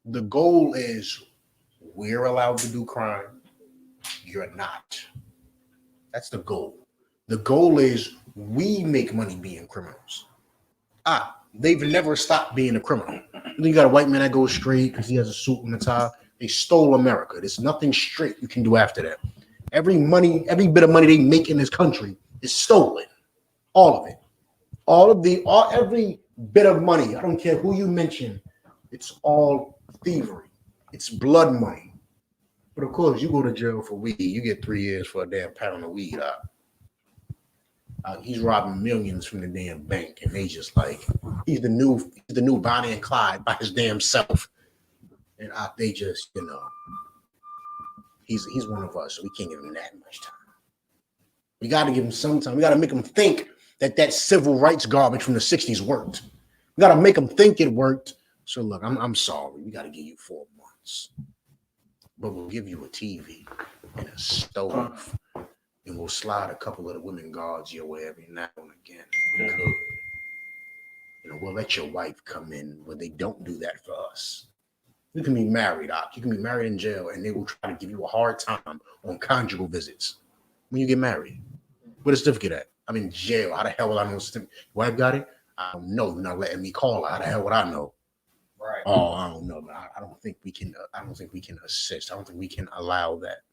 The goal is we're allowed to do crime. You're not. That's the goal. The goal is we make money being criminals. They've never stopped being a criminal. Then you got a white man that goes straight because he has a suit and a tie. They stole America. There's nothing straight you can do after that. Every bit of money they make in this country is stolen. All of it. Every bit of money. I don't care who you mention. It's all thievery. It's blood money. But of course, you go to jail for weed. You get 3 years for a damn pound of weed. He's robbing millions from the damn bank, and they just like he's the new Bonnie and Clyde by his damn self. And they just he's one of us, so we can't give him that much time. We got to give him some time. We got to make him think that civil rights garbage from the 60s worked. We got to make them think it worked. So look, I'm sorry. We got to give you 4 months. But we'll give you a TV and a stove. And we'll slide a couple of the women guards your way every now and again. We could. You know, we'll let your wife come in, but they don't do that for us. You can be married, Doc. You can be married in jail, and they will try to give you a hard time on conjugal visits when you get married. Where the certificate at? I'm in jail. How the hell will I know? Wife got it? I don't know. You're not letting me call her. How the hell would I know? Right. Oh, I don't know. I don't think we can. I don't think we can assist. I don't think we can allow that.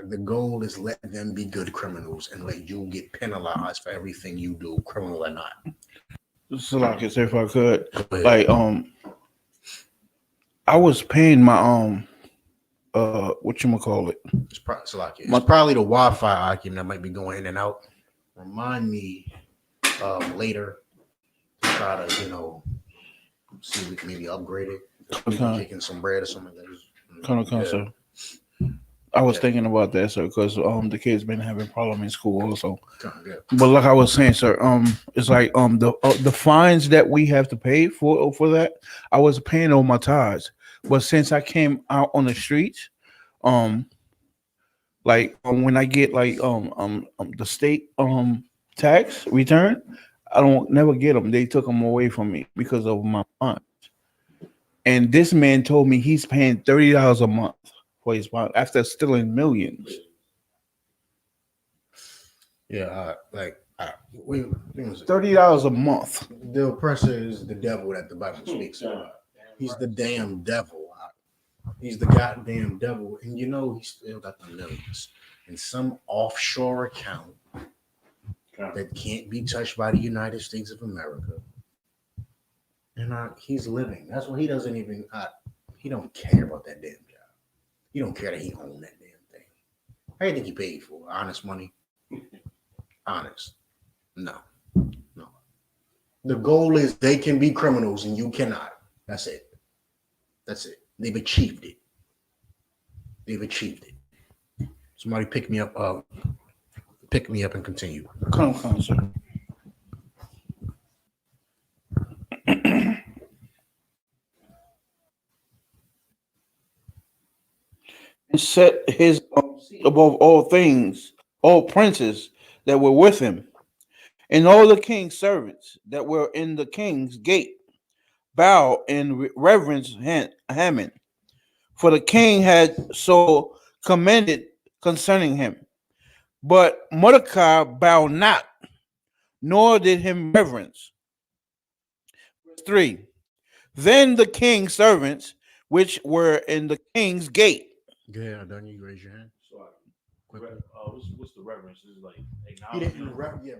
The goal is let them be good criminals and let you get penalized for everything you do, criminal or not. So like I said, if I could, like I was paying my whatchamacallit? It's probably the Wi-Fi argument that might be going in and out. Remind me later to try to, you know, see if we can maybe upgrade it. Kicking some bread or something like that. Kind of, sir. I was thinking about that, sir, because the kids been having problem in school also. But like I was saying, sir, it's like the fines that we have to pay for that, I was paying all my tithes. But since I came out on the streets, like when I get like the state tax return, I don't never get them. They took them away from me because of my fines. And this man told me he's paying $30 a month for his fine after stealing millions. Yeah, $30 a month. The oppressor is the devil that the Bible speaks about. He's the damn devil. He's the goddamn devil, and you know he still got the millions in some offshore account that can't be touched by the United States of America. And he's living. That's what he doesn't even. He don't care about that damn job. He don't care that he owned that damn thing. How do you think he paid for? Honest money? Honest? No. The goal is they can be criminals and you cannot. That's it. They've achieved it. Somebody pick me up and continue. Come on, sir. And set his seat above all things, all princes that were with him, and all the king's servants that were in the king's gate bow and reverence Haman, for the king had so commanded concerning him. But Mordecai bowed not, nor did him reverence. Verse 3. Then the king's servants, which were in the king's gate. Yeah, don't you raise your hand? What's the reverence? Is like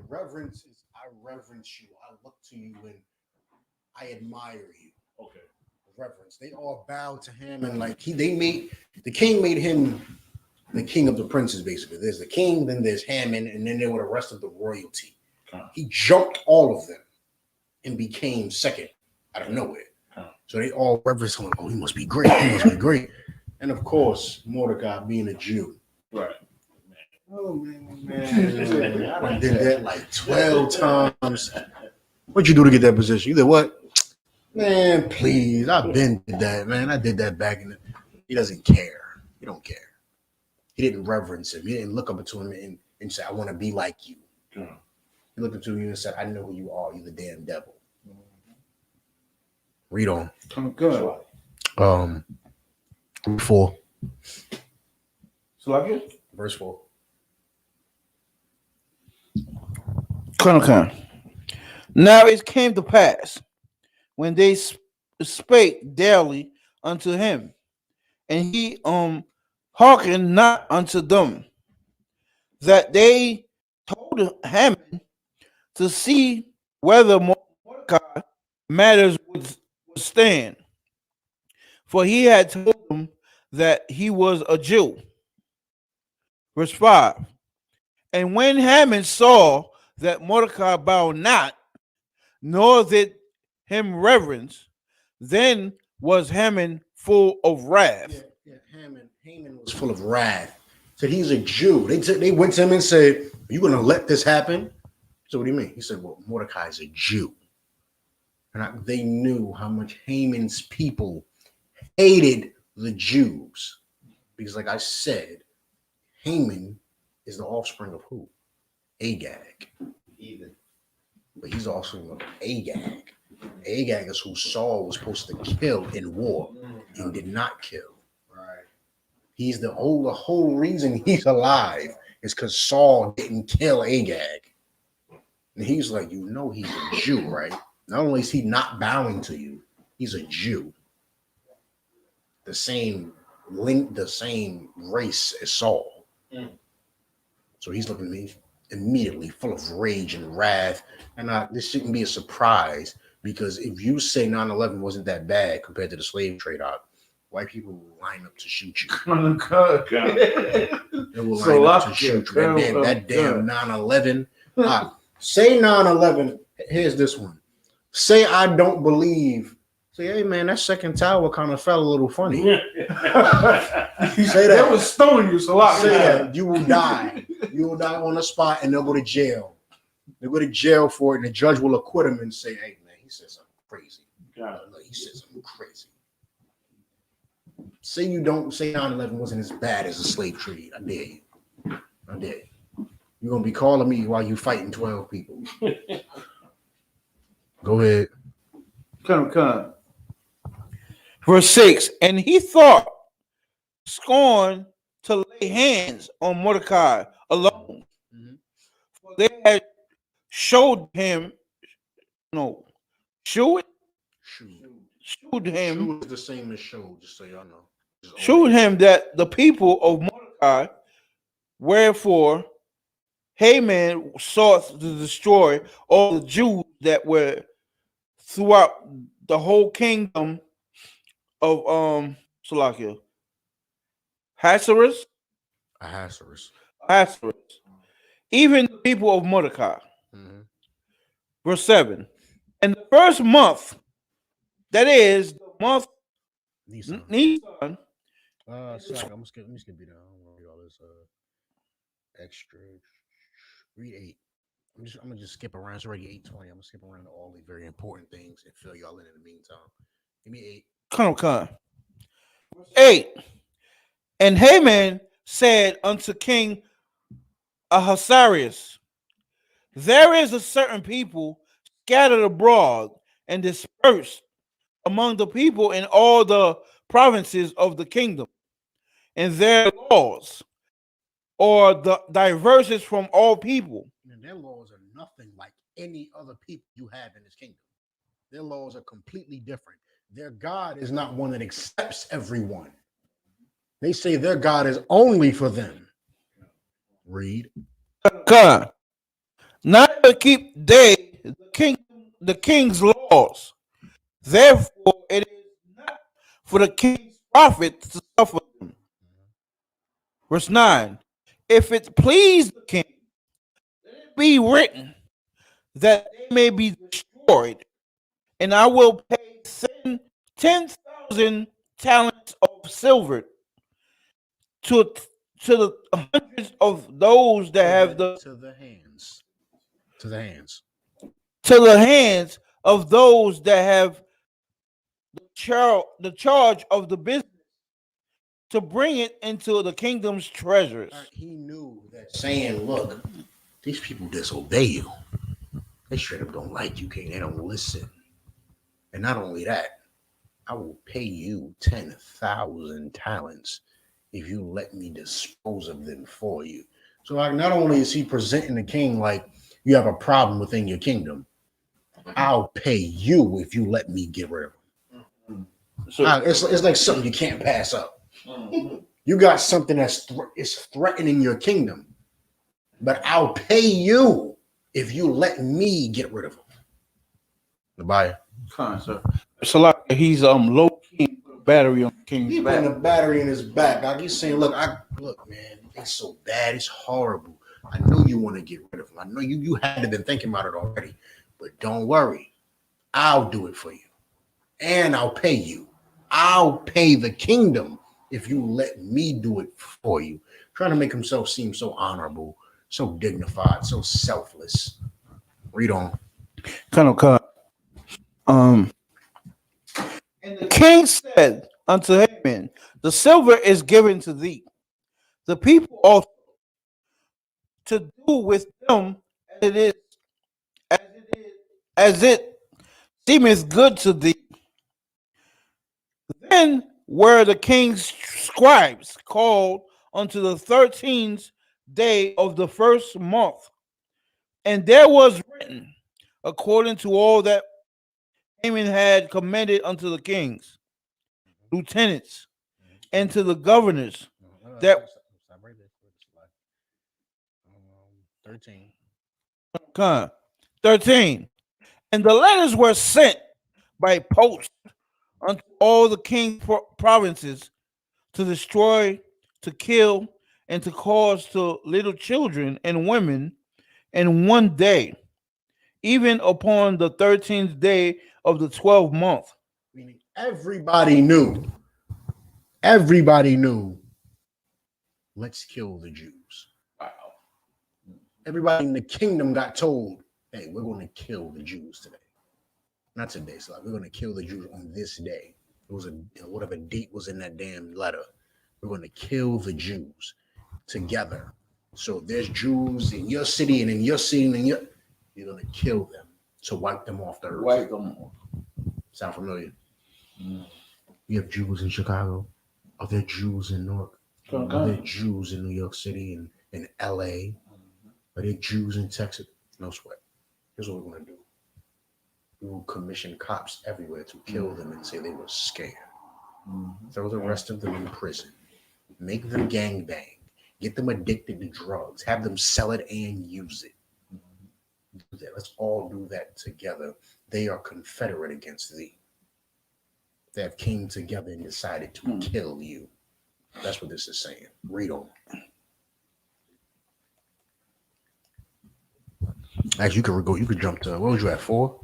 reverence is I reverence you. I look to you and I admire you. Okay. Reverence. They all bowed to him and like the king made him the king of the princes, basically. There's the king, then there's Haman, and then there were the rest of the royalty. He jumped all of them and became second out of nowhere. So they all reverence him. Oh, he must be great. He must be great. And of course, Mordecai being a Jew. Right. Oh man. I did that like 12 times. What'd you do to get that position? You did what? Man, please. I've been did that, man. I did that back in the. He doesn't care. He don't care. He didn't reverence him. He didn't look up to him and say, I want to be like you. He looked up to you and said, I know who you are. You're the damn devil. Read on. Good. 4. So like it? Verse 4. Now it came to pass when they spake daily unto him, and he hearkened not unto them, that they told Haman to see whether Mordecai matters would stand, for he had told them that he was a Jew. Verse 5. And when Haman saw that Mordecai bowed not, nor did him reverence, then was Haman full of wrath. Haman was full of wrath. Said he's a Jew. They went to him and said, "Are you going to let this happen?" So what do you mean? He said, well, Mordecai is a Jew. And they knew how much Haman's people hated the Jews. Because like I said, Haman is the offspring of who? Agag. Even. But he's also of Agag. Agag is who Saul was supposed to kill in war and did not kill. Right. He's the whole reason he's alive is because Saul didn't kill Agag. And he's like, you know, he's a Jew, right? Not only is he not bowing to you, he's a Jew. The same race as Saul. So he's looking at me immediately full of rage and wrath. And this shouldn't be a surprise because if you say 9/11 wasn't that bad compared to the slave trade out, white people will line up to shoot you. They will line up to shoot you. That damn 9/11. Say 9/11. Here's this one. Say I don't believe. Say, hey man, that second tower kind of felt a little funny. Say that. That was stoning you, so Say that. You will die. You will die on the spot, and they'll go to jail. They'll go to jail for it, and the judge will acquit him and say, hey man, he said something crazy. He said something crazy. Say you don't say 9/11 wasn't as bad as the slave trade. I dare you. I dare you. You're gonna be calling me while you fighting 12 people. Go ahead. Come. Verse 6, and he thought scorn to lay hands on Mordecai alone. For they had showed him, showed him. Shoe is the same as show, just so y'all know. Showed him that the people of Mordecai, wherefore Haman sought to destroy all the Jews that were throughout the whole kingdom of Salakia. Ahasuerus, even the people of Mordecai. Verse 7. And the first month, that is the month Nisan. Sorry, let me skip you down. I don't want to read all this extra. Read 8. I'm gonna just skip around. It's already 8:20. I'm gonna skip around to all the very important things and fill y'all in the meantime. Give me 8. Come. 8. And Haman said unto King Ahasuerus, there is a certain people scattered abroad and dispersed among the people in all the provinces of the kingdom, and their laws are the diverses from all people. And their laws are nothing like any other people you have in this kingdom. Their laws are completely different. Their God is not one that accepts everyone. They say their God is only for them. Read. God. Neither keep they the king's laws. Therefore, it is not for the king's profit to suffer them. Verse 9. If it please the king, let it be written that they may be destroyed, and I will pay 10,000 talents of silver to the hundreds of those that have to the hands of those that have the charge of the business to bring it into the kingdom's treasures. He knew that saying, look, these people disobey you. They straight up don't like you, king. They don't listen. And not only that, I will pay you 10,000 talents if you let me dispose of them for you. So like, not only is he presenting the king like you have a problem within your kingdom, I'll pay you if you let me get rid of them. So it's like something you can't pass up. You got something that's is threatening your kingdom, but I'll pay you if you let me get rid of them. The buyer. So like he's low key battery on the king's He back. putting a battery in his back. Like he's saying, look, man, it's so bad, it's horrible. I know you want to get rid of them. I know you had to been thinking about it already, but don't worry, I'll do it for you, and I'll pay you. I'll pay the kingdom if you let me do it for you. Trying to make himself seem so honorable, so dignified, so selfless. Read on. Kind of cut. And the king said unto Haman, the silver is given to thee, the people also, to do with them as it is, as it seemeth good to thee. Then were the king's scribes called unto the 13th day of the first month, and there was written according to all that Haman had commanded unto the kings, lieutenants, and to the governors. That 13. 13. And the letters were sent by post unto all the king's provinces to destroy, to kill, and to cause to little children and women in one day, even upon the 13th day of the 12th month. Meaning everybody knew. Everybody knew. Let's kill the Jews. Wow. Everybody in the kingdom got told, hey, we're going to kill the Jews today. Not today, so we're going to kill the Jews on this day. It was whatever date was in that damn letter. We're going to kill the Jews together. So there's Jews in your city and in your city and you're going to kill them to wipe them off the earth. Wipe them off. Sound familiar? You have Jews in Chicago. Are there Jews in Newark? Are there Jews in New York City and in LA? Are there Jews in Texas? No sweat. Here's what we're going to do. We will commission cops everywhere to kill them and say they were scared. Throw the rest of them in prison. Make them gangbang. Get them addicted to drugs. Have them sell it and use it. Do that. Let's all do that together. They are confederate against thee. They have came together and decided to kill you. That's what this is saying. Read on. Actually, you could go. You could jump to. What was you at 4?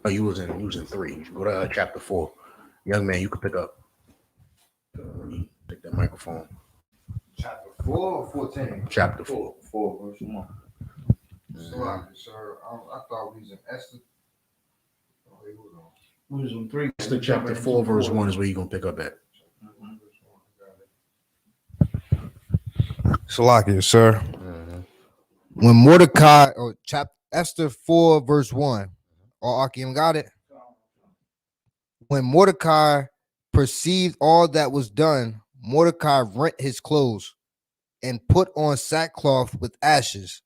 Oh, you was in 3. You should go to chapter 4. Young man, you could pick up. Take that microphone. Chapter 4 or 14? Chapter 4. 4 verse 1. Sir, I thought we was in Esther. Oh, he was on. We was on 3. Esther chapter 4, verse 1 is where you're gonna pick up at. Salakia, sir. When Mordecai, or Esther 4, verse 1, or Akim got it? When Mordecai perceived all that was done, Mordecai rent his clothes and put on sackcloth with ashes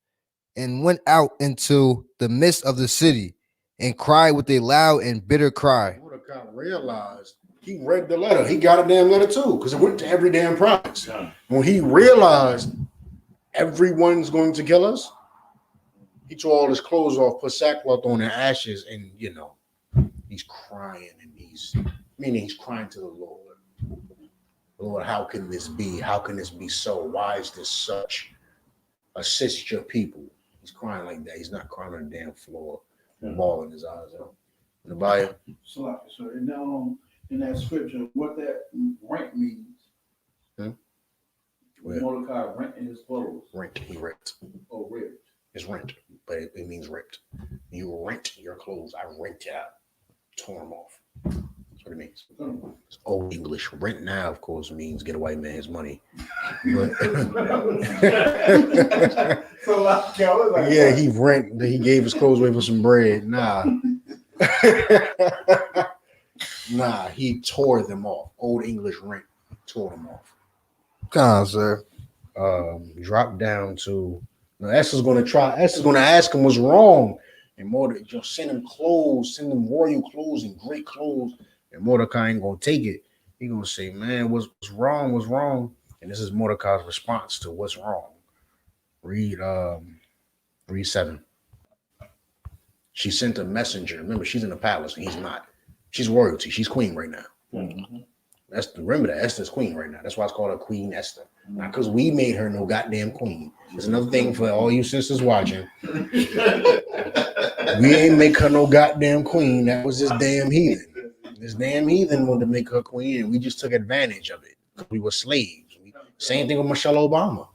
and went out into the midst of the city and cried with a loud and bitter cry. Mordecai realized he read the letter. He got a damn letter too, because it went to every damn province. When he realized everyone's going to kill us, he tore all his clothes off, put sackcloth on and ashes, and he's crying and he's crying to the Lord. Lord, how can this be? How can this be so? Why is this such? Assist your people. He's crying like that. He's not crying on the damn floor, bawling his eyes out. Nabaya? So in that scripture, what that rent means. Mordecai renting his clothes. Rent. He rent. Oh, ripped. It's rent, but it means ripped. You rent your clothes. I rent it out. Tore them off. That's what it means. It's old English. Rent now, of course, means get a white man's money. But yeah, he gave his clothes away for some bread. Nah. Nah, he tore them off. Old English rent. Tore them off. Come on, sir. Drop down to Esther's gonna ask him what's wrong. And Mordecai, send him clothes, send him royal clothes and great clothes. And Mordecai ain't gonna take it. He gonna say, man, what's wrong? What's wrong? And this is Mordecai's response to what's wrong. Read 7. She sent a messenger. Remember, she's in the palace and he's not. She's royalty. She's queen right now. Remember that Esther's queen right now. That's why it's called a Queen Esther. Not because we made her no goddamn queen. There's another thing for all you sisters watching. We ain't make her no goddamn queen. That was this damn heathen. This damn heathen wanted to make her queen, and we just took advantage of it because we were slaves. Same thing with Michelle Obama.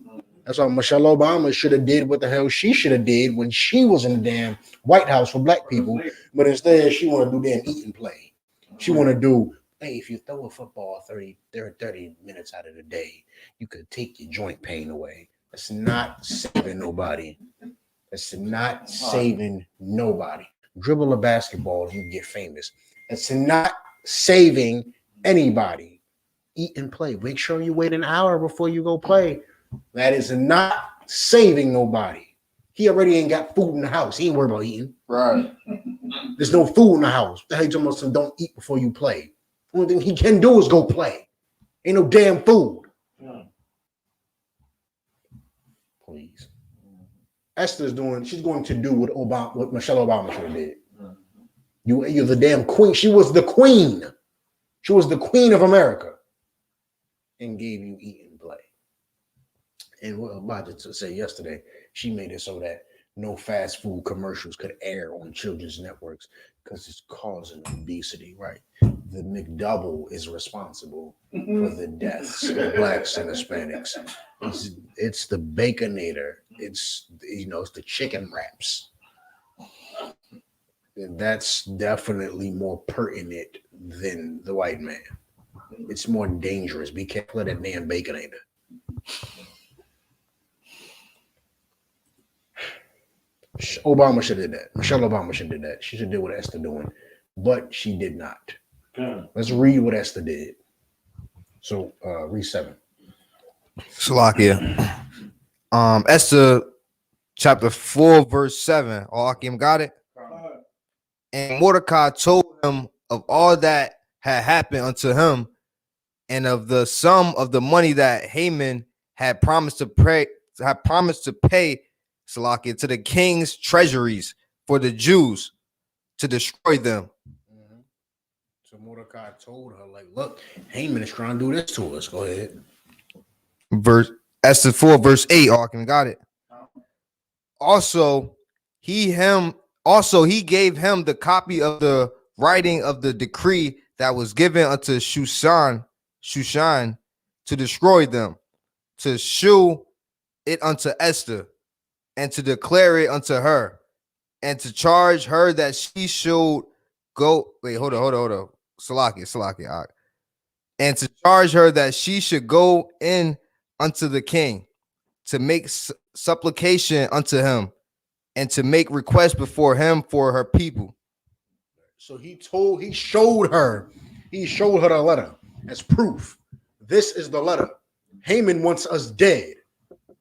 That's why Michelle Obama should have did what the hell she should have did when she was in the damn White House for black people. But instead, she want to do damn eat and play. She want to do, hey, if you throw a football 30 minutes out of the day, you could take your joint pain away. That's not saving nobody. That's not saving nobody. Dribble a basketball, you get famous. That's not saving anybody. Eat and play. Make sure you wait an hour before you go play. That is not saving nobody. He already ain't got food in the house. He ain't worried about eating. Right. There's no food in the house. The hell you talking about some don't eat before you play. The only thing he can do is go play. Ain't no damn food. Please. Esther's she's going to do what Michelle Obama should have did. You're the damn queen. She was the queen. She was the queen of America and gave you eat and play. And what about to say yesterday, she made it so that no fast food commercials could air on children's networks because it's causing obesity, right? The McDouble is responsible for the deaths of blacks and Hispanics. It's the Baconator. It's the chicken wraps. And that's definitely more pertinent than the white man. It's more dangerous. Be careful of that damn Baconator. Obama should have did that. Michelle Obama should have did that. She should do what Esther doing, but she did not. Let's read what Esther did. So read 7. Salakia. Esther chapter 4, verse 7. All Akim got it? And Mordecai told him of all that had happened unto him, and of the sum of the money that Haman had promised to pay Salakia to the king's treasuries for the Jews to destroy them. So Mordecai told her, like, look, Haman is trying to do this to us. Go ahead. Esther 4, verse 8. All Akim got it? Also, he gave him the copy of the writing of the decree that was given unto Shushan to destroy them, to shew it unto Esther, and to declare it unto her, and to charge her that she should go. Wait, hold on. Salakia. All right. And to charge her that she should go in unto the king to make supplication unto him, and to make request before him for her people. So he showed her the letter as proof. This is the letter. Haman wants us dead.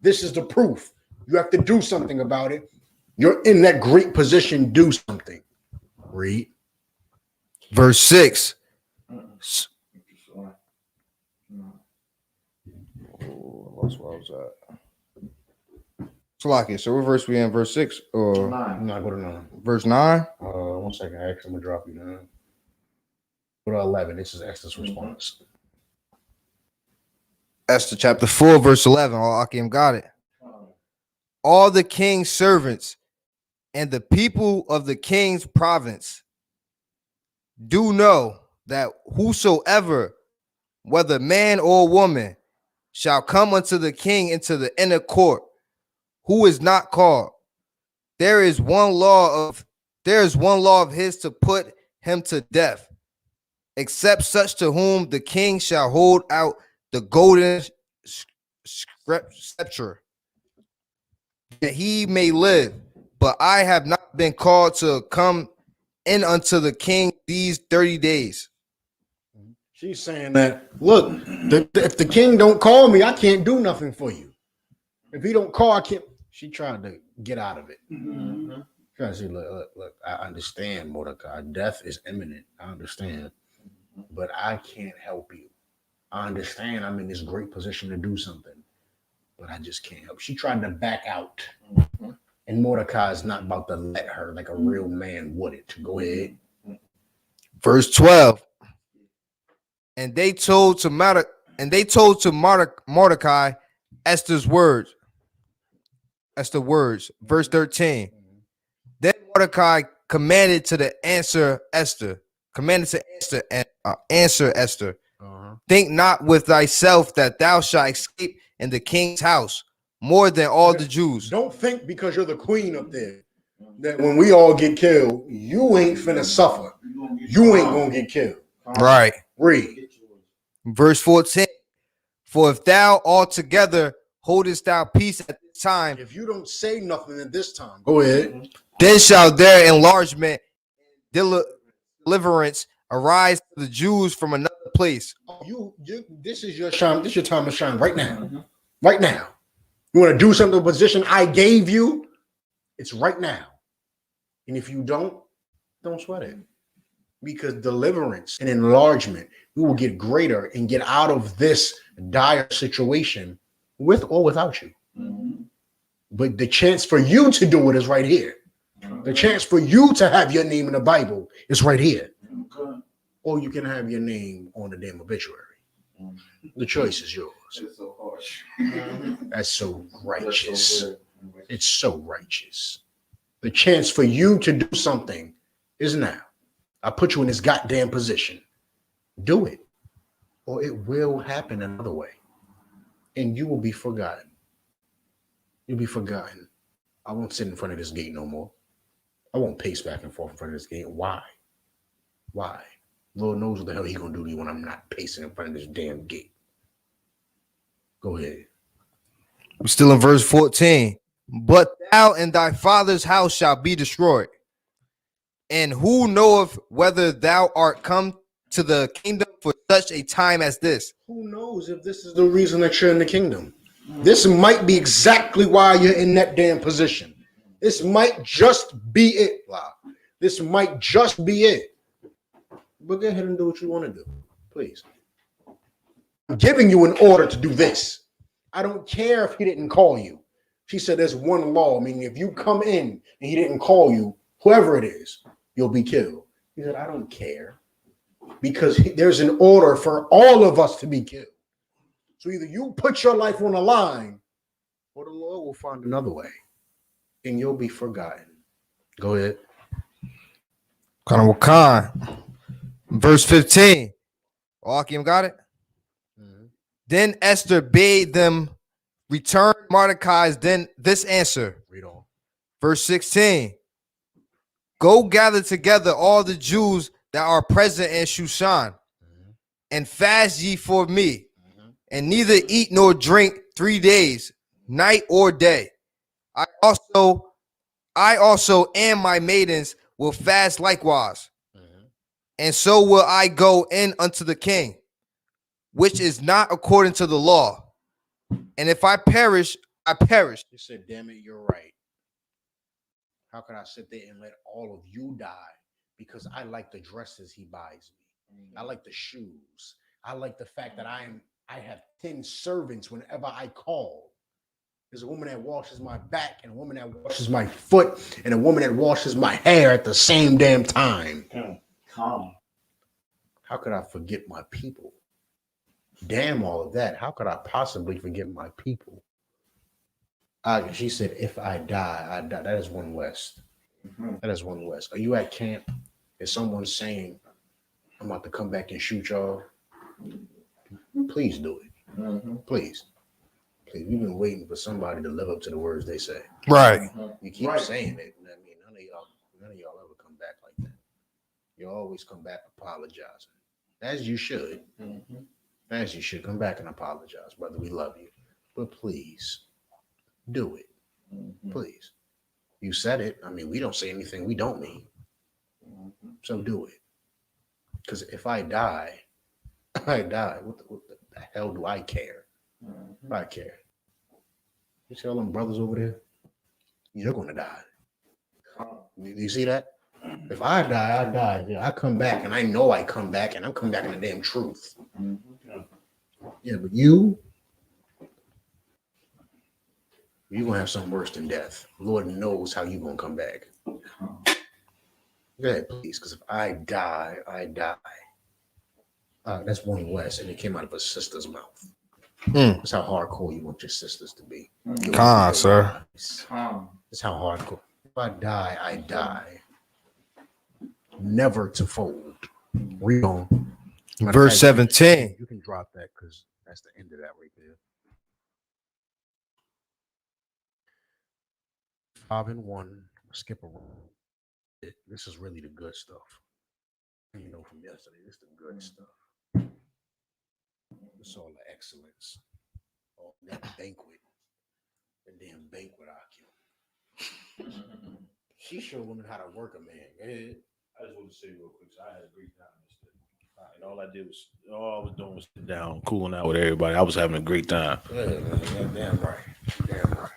This is the proof. You have to do something about it. You're in that great position. Do something. Read. Verse 6. Salakia. So what verse we in? Verse 6 or 9. No, go to 9. Verse 9? 1 second. I'm gonna drop you down. Go to 11. This is Esther's response. Esther chapter 4, verse 11. All Akim got it. All the king's servants and the people of the king's province do know that whosoever, whether man or woman, shall come unto the king into the inner court, who is not called, there is one law of his to put him to death, except such to whom the king shall hold out the golden scepter, that he may live. But I have not been called to come in unto the king these 30 days. She's saying that, look, if the king don't call me, I can't do nothing for you. If he don't call, I can't. She tried to get out of it. Mm-hmm. Trying to say, look, I understand, Mordecai. Death is imminent. I understand. But I can't help you. I understand I'm in this great position to do something, but I just can't help. She tried to back out. Mm-hmm. And Mordecai is not about to let her like a real man would it. Go ahead. Verse 12. And they told to Mordecai Esther's words. Verse 13. Then Mordecai commanded to answer Esther. Think not with thyself that thou shalt escape in the king's house. more than all the Jews. Don't think because you're the queen up there that when we all get killed, you ain't finna suffer. You ain't gonna get killed. Right. Read. Verse 14. For if thou altogether holdest thou peace at this time, If you don't say nothing at this time, go ahead. then shall their enlargement and deliverance arise to the Jews from another place. This is your time. This is your time to shine right now. Right now. You want to do something to the position I gave you? It's right now. And if you don't sweat it. Because deliverance and enlargement, we will get greater and get out of this dire situation with or without you. But the chance for you to do it is right here. The chance for you to have your name in the Bible is right here. Or you can have your name on the damn obituary. The choice is yours. It's so harsh. That's so righteous. It's so righteous. The chance for you to do something is now. I put you in this goddamn position. Do it. Or it will happen another way. And you will be forgotten. You'll be forgotten. I won't sit in front of this gate no more. I won't pace back and forth in front of this gate. Why? Why? Lord knows what the hell he's going to do to you when I'm not pacing in front of this damn gate. Go ahead. We're still in verse 14. But thou and thy father's house shall be destroyed. And who knoweth whether thou art come to the kingdom for such a time as this? Who knows if this is the reason that you're in the kingdom? This might be exactly why you're in that damn position. This might just be it. This might just be it. But go ahead and do what you want to do, please. I'm giving you an order to do this. I don't care if he didn't call you. She said there's one law, meaning if you come in and he didn't call you, whoever it is, you'll be killed. He said, I don't care. Because there's an order for all of us to be killed. So either you put your life on the line or the Lord will find another way and you'll be forgotten. Go ahead. Khan. Verse 15. Akim got it? Mm-hmm. Then Esther bade them return Mordecai's then this answer. Read on. Verse 16. Go gather together all the Jews that are present in Shushan, and fast ye for me, and neither eat nor drink 3 days, night or day. I also and my maidens will fast likewise. And so will I go in unto the king, which is not according to the law. And if I perish, I perish. You said, damn it, you're right. How could I sit there and let all of you die? Because I like the dresses he buys me. I like the shoes. I like the fact that I have 10 servants whenever I call. There's a woman that washes my back and a woman that washes my foot and a woman that washes my hair at the same damn time. Calm. How could I forget my people? Damn all of that. How could I possibly forget my people? She said, if I die, I die. That is one west. That is one west. Are you at camp? Is someone saying, I'm about to come back and shoot y'all? Please do it. Please. Please. We've been waiting for somebody to live up to the words they say. Right. You keep saying it. I mean, none of y'all ever come back like that. You always come back apologizing. As you should. As you should. Come back and apologize, brother. We love you. But please, do it. Please. You said it. I mean, we don't say anything we don't mean. So do it. Because if I die, I die. What the hell do I care? I care. You see all them brothers over there? You're going to die. You see that? If I die, I die. Yeah, I come back, and I know I come back, and I'm coming back in the damn truth. Yeah, but you're going to have something worse than death. Lord knows how you're going to come back. Go ahead, please, because if I die, I die. That's one west, and it came out of a sister's mouth. That's how hardcore you want your sisters to be. Sir. That's how hardcore. If I die, I die. Never to fold. Read on. Verse 17. You can drop that because that's the end of that right there. 5 and 1. Skip around. This is really the good stuff. You know, from yesterday, this is the good stuff. It's all the excellence. All that banquet. The damn banquet occupant. She showed women how to work a man. Go ahead. I just want to say real quick, so I had a great time yesterday. And all I was doing was sitting down, cooling out with everybody. I was having a great time. Yeah, man. Damn right. Damn right.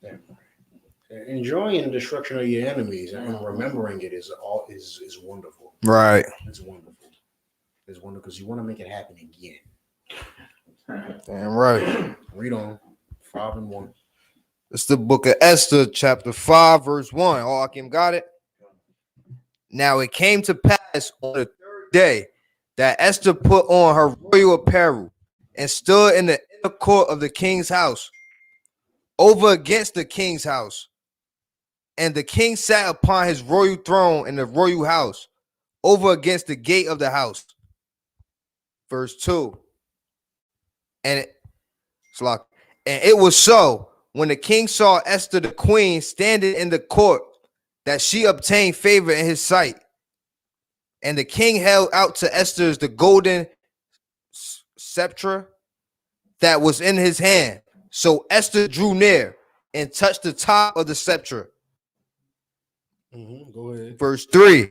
Damn right. Enjoying the destruction of your enemies and remembering it is wonderful. Right. It's wonderful. It's wonderful because you want to make it happen again. Damn right. Read on. 5 and 1. It's the book of Esther, chapter 5, verse 1. All Akim got it? Now it came to pass on the third day that Esther put on her royal apparel and stood in the inner court of the king's house, over against the king's house. And the king sat upon his royal throne in the royal house, over against the gate of the house. Verse 2. And it was so, when the king saw Esther the queen standing in the court, that she obtained favor in his sight. And the king held out to Esther the golden scepter that was in his hand. So Esther drew near and touched the top of the scepter. Go ahead. Verse 3.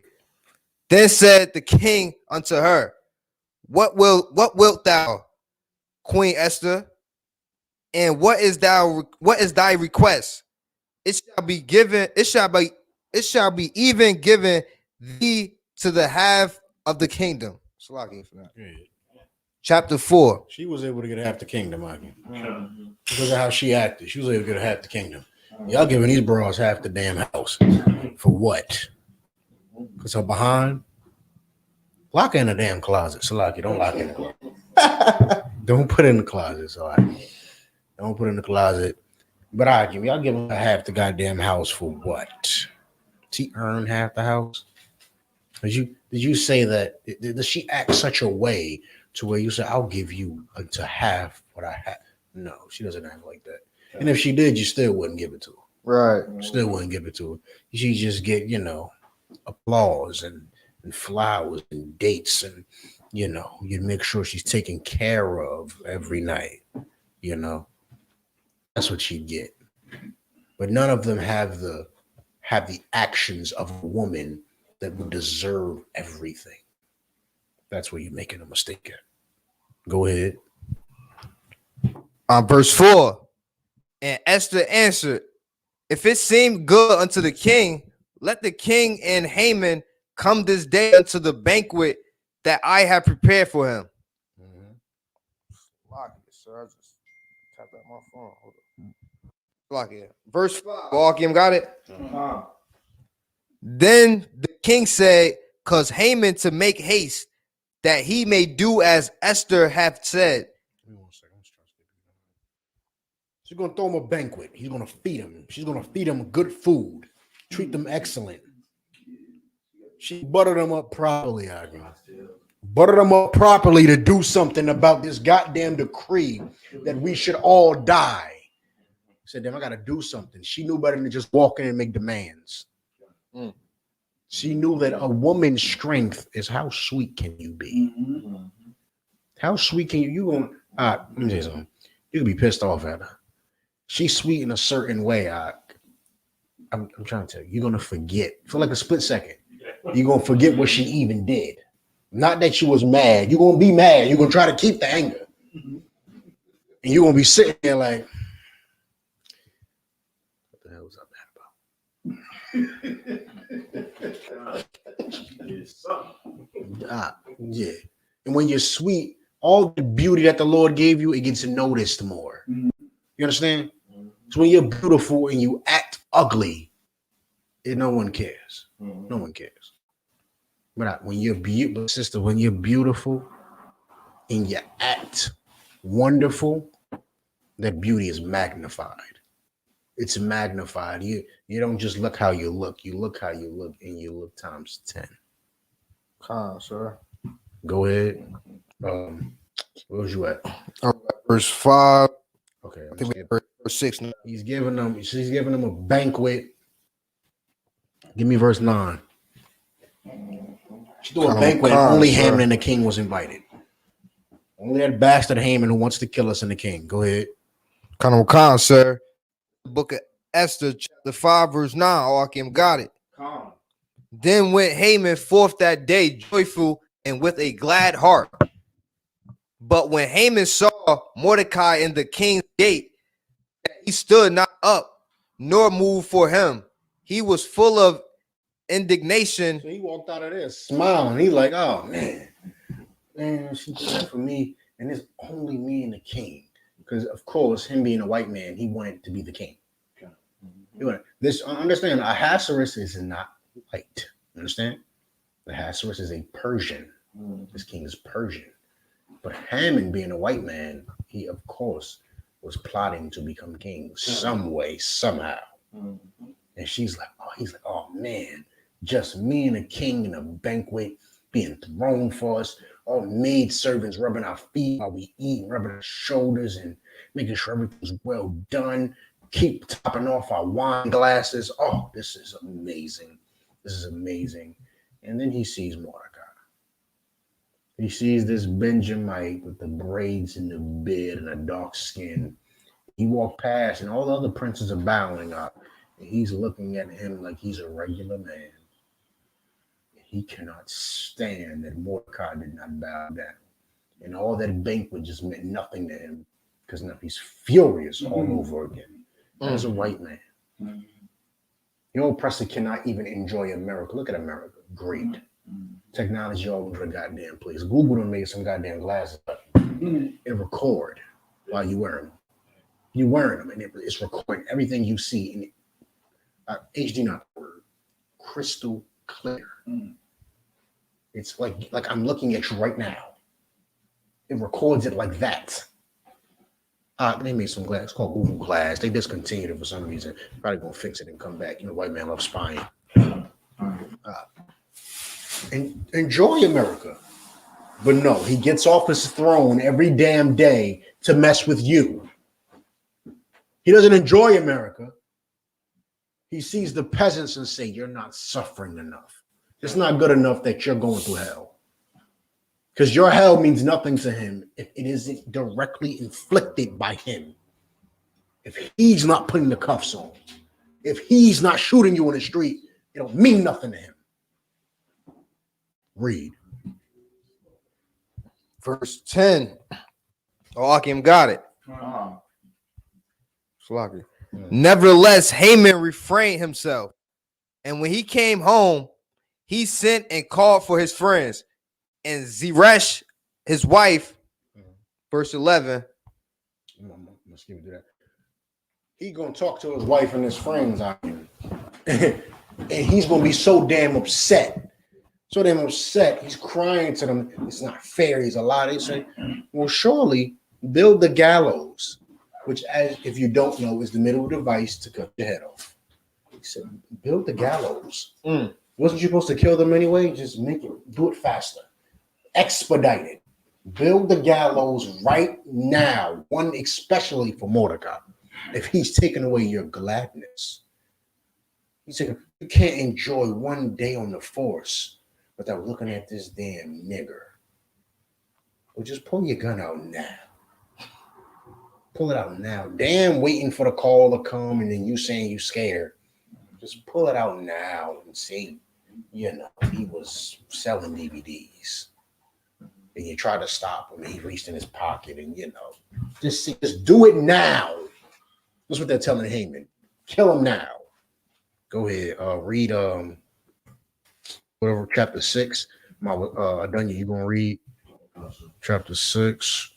Then said the king unto her, What wilt thou, Queen Esther? And what is thy request? It shall be given, it shall be even given thee to the half of the kingdom. Chapter 4. She was able to get half the kingdom, Aki. Because of how she acted. She was able to get half the kingdom. Y'all giving these bras half the damn house. For what? Because her behind? Lock her in a damn closet. Salaki, don't lock her in the closet. Don't put it in the closet, Salaki. Don't put it in the closet. But y'all giving her half the goddamn house for what? She earned half the house? Did you say that? Does she act such a way to where you say, I'll give you to half what I have? No, she doesn't act like that. And if she did, you still wouldn't give it to her. Right. Still wouldn't give it to her. She just get, applause and flowers and dates and, you'd make sure she's taken care of every night. That's what she'd get. But none of them have the actions of a woman that would deserve everything. That's where you're making a mistake at. Go ahead. Verse 4. And Esther answered, If it seem good unto the king, let the king and Haman come this day unto the banquet that I have prepared for him. Sir, I just tapped out my phone. Hold on. Lock it. Verse 5. All got it? Then the king said, Cause Haman to make haste, that he may do as Esther hath said. She's going to throw him a banquet. He's going to feed him. She's going to feed him good food. Treat them excellent. She buttered them up properly, Aggie. Buttered them up properly to do something about this goddamn decree that we should all die. Said, damn, I got to do something. She knew better than just walk in and make demands. She knew that a woman's strength is how sweet can you be? How sweet can you let me tell you something. You can be pissed off at her. She's sweet in a certain way. I'm trying to tell you, you're going to forget for like a split second. You're going to forget what she even did. Not that she was mad. You're going to be mad. You're going to try to keep the anger. And you're going to be sitting there like, what the hell was I mad about? Yeah. And when you're sweet, all the beauty that the Lord gave you, it gets noticed more. You understand? So when you're beautiful and you act ugly, no one cares. No one cares. But when you're beautiful, sister, when you're beautiful and you act wonderful, that beauty is magnified. It's magnified. You don't just look how you look. You look how you look, and you look times 10. Sir. Go ahead. Where was you at? Verse 5. Okay, I think we have verse 6 now. she's giving them a banquet. Give me verse 9. She threw a banquet and only Haman and the king was invited. Only that bastard Haman who wants to kill us and the king. Go ahead. Colonel Khan, sir. The book of Esther, chapter 5, verse 9. Akim got it. Then went Haman forth that day joyful and with a glad heart. But when Haman saw Mordecai in the king's gate, he stood not up nor moved for him. He was full of indignation. So he walked out of there smiling. He's like, oh man, she did that for me, and it's only me and the king. Because of course, him being a white man, he wanted to be the king. This understand, Ahasuerus is not white. Understand? Ahasuerus is a Persian. This king is Persian. But Haman being a white man, he of course was plotting to become king some way, somehow. And he's like, oh man, just me and the king in a banquet being thrown for us, all maid servants rubbing our feet while we eat, rubbing our shoulders and making sure everything's well done, keep topping off our wine glasses. Oh, this is amazing. This is amazing. And then he sees Mordecai. He sees this Benjamite with the braids in the beard and a dark skin. He walked past and all the other princes are bowing up. And he's looking at him like he's a regular man. He cannot stand that Mordecai did not bow down. And all that banquet just meant nothing to him because now he's furious all over again. As a white man. Your oppressor cannot even enjoy America. Look at America. Great. Technology all over the goddamn place. Google done made some goddamn glasses and record while you wearing them. You're wearing them and it's recording everything you see in HD, not word, crystal clear. It's like I'm looking at you right now. It records it like that. They made some glass. It's called Google Glass. They discontinued it for some reason. Probably gonna fix it and come back. You know, white man loves spying. And enjoy America. But no, he gets off his throne every damn day to mess with you. He doesn't enjoy America. He sees the peasants and say, you're not suffering enough. It's not good enough that you're going through hell. Because your hell means nothing to him if it isn't directly inflicted by him. If he's not putting the cuffs on, if he's not shooting you in the street, it don't mean nothing to him. Read. Verse 10. Akim got it. Nevertheless, Haman refrained himself. And when he came home, he sent and called for his friends. And Zeresh, his wife, verse 11. He's going to talk to his wife and his friends out here. And he's going to be so damn upset. So damn upset. He's crying to them. It's not fair. He's a lie. They say, well, surely build the gallows, which, as if you don't know, is the middle device to cut your head off. He said, build the gallows. Wasn't you supposed to kill them anyway? Just make it, do it faster. Expedite it. Build the gallows right now. One especially for Mordecai. If he's taking away your gladness. He said, you can't enjoy one day on the force without looking at this damn nigger. Well, just pull your gun out now. Pull it out now. Damn waiting for the call to come and then you saying you scared. Just pull it out now and see. You know, he was selling DVDs. And you try to stop him and he reached in his pocket and, you know, just do it now. That's what they're telling Haman. Kill him now. Go ahead. Read whatever, chapter 6. Adunya, you gonna read chapter 6.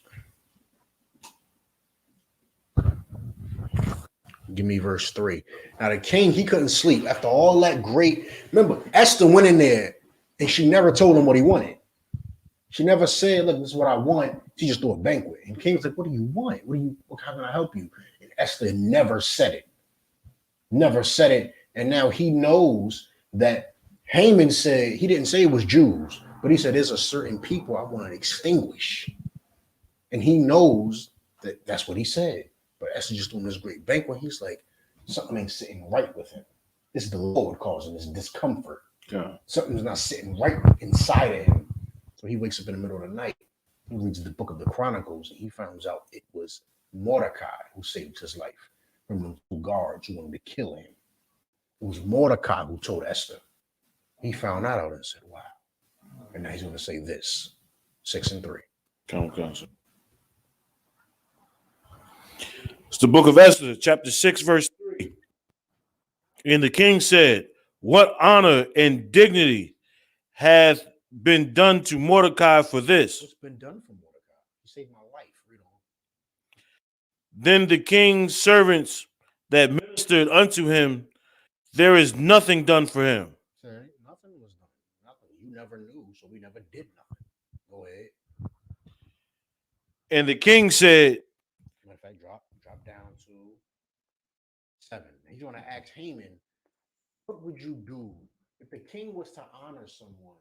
Give me verse 3. Now the king, he couldn't sleep after all that great. Remember, Esther went in there and she never told him what he wanted. She never said, look, this is what I want. She just threw a banquet. And King's like, what do you want? How can I help you? And Esther never said it. Never said it. And now he knows that Haman said, he didn't say it was Jews, but he said, there's a certain people I want to extinguish. And he knows that that's what he said. But Esther just doing this great banquet. He's like, something ain't sitting right with him. This is the Lord causing this discomfort. God. Something's not sitting right inside of him. So he wakes up in the middle of the night. He reads the book of the Chronicles, and he finds out it was Mordecai who saved his life from the two guards who wanted to kill him. It was Mordecai who told Esther. He found that out and said, wow. And now he's going to say this, 6 and 3. Come on. It's the book of Esther, chapter 6, verse 3. And the king said, what honor and dignity hath been done to Mordecai for this? What's been done for Mordecai? He saved my life. Read on. Then the king's servants that ministered unto him, there is nothing done for him. Nothing was done. Nothing. You never knew, so we never did nothing. Go ahead. And the king said, Matter of fact, drop down to 7. He's going to ask Haman, what would you do if the king was to honor someone?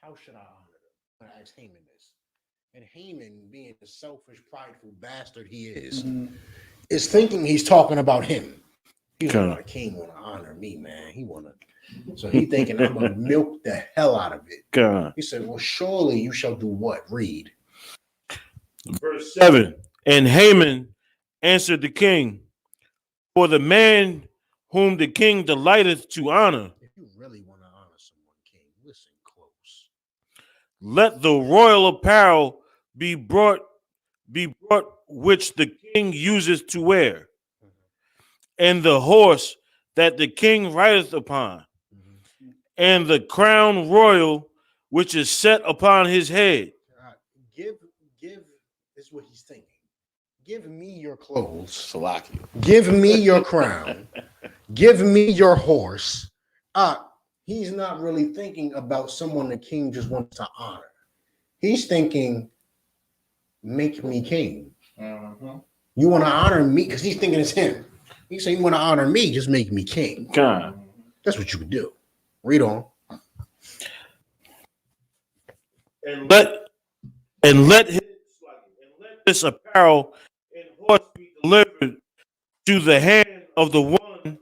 How should I honor them? I'm going to ask Haman this. And Haman, being the selfish, prideful bastard he is thinking he's talking about him. He's like, the king want to honor me, man. He want to. So he thinking I'm going to milk the hell out of it. God. He said, well, surely you shall do what? Read. Verse 7. And Haman answered the king, for the man whom the king delighteth to honor, If you really want to honor someone, king, listen close. let the royal apparel be brought which the king uses to wear, and the horse that the king rideth upon, and the crown royal which is set upon his head. Give this is what he's thinking. Give me your clothes. Salaki. Give me your crown. Give me your horse. He's not really thinking about someone the king just wants to honor. He's thinking, make me king. You want to honor me? Because he's thinking it's him. He said, you want to honor me? Just make me king. God. That's what you would do. Read on. And let this apparel and horse be delivered to the hand of the one,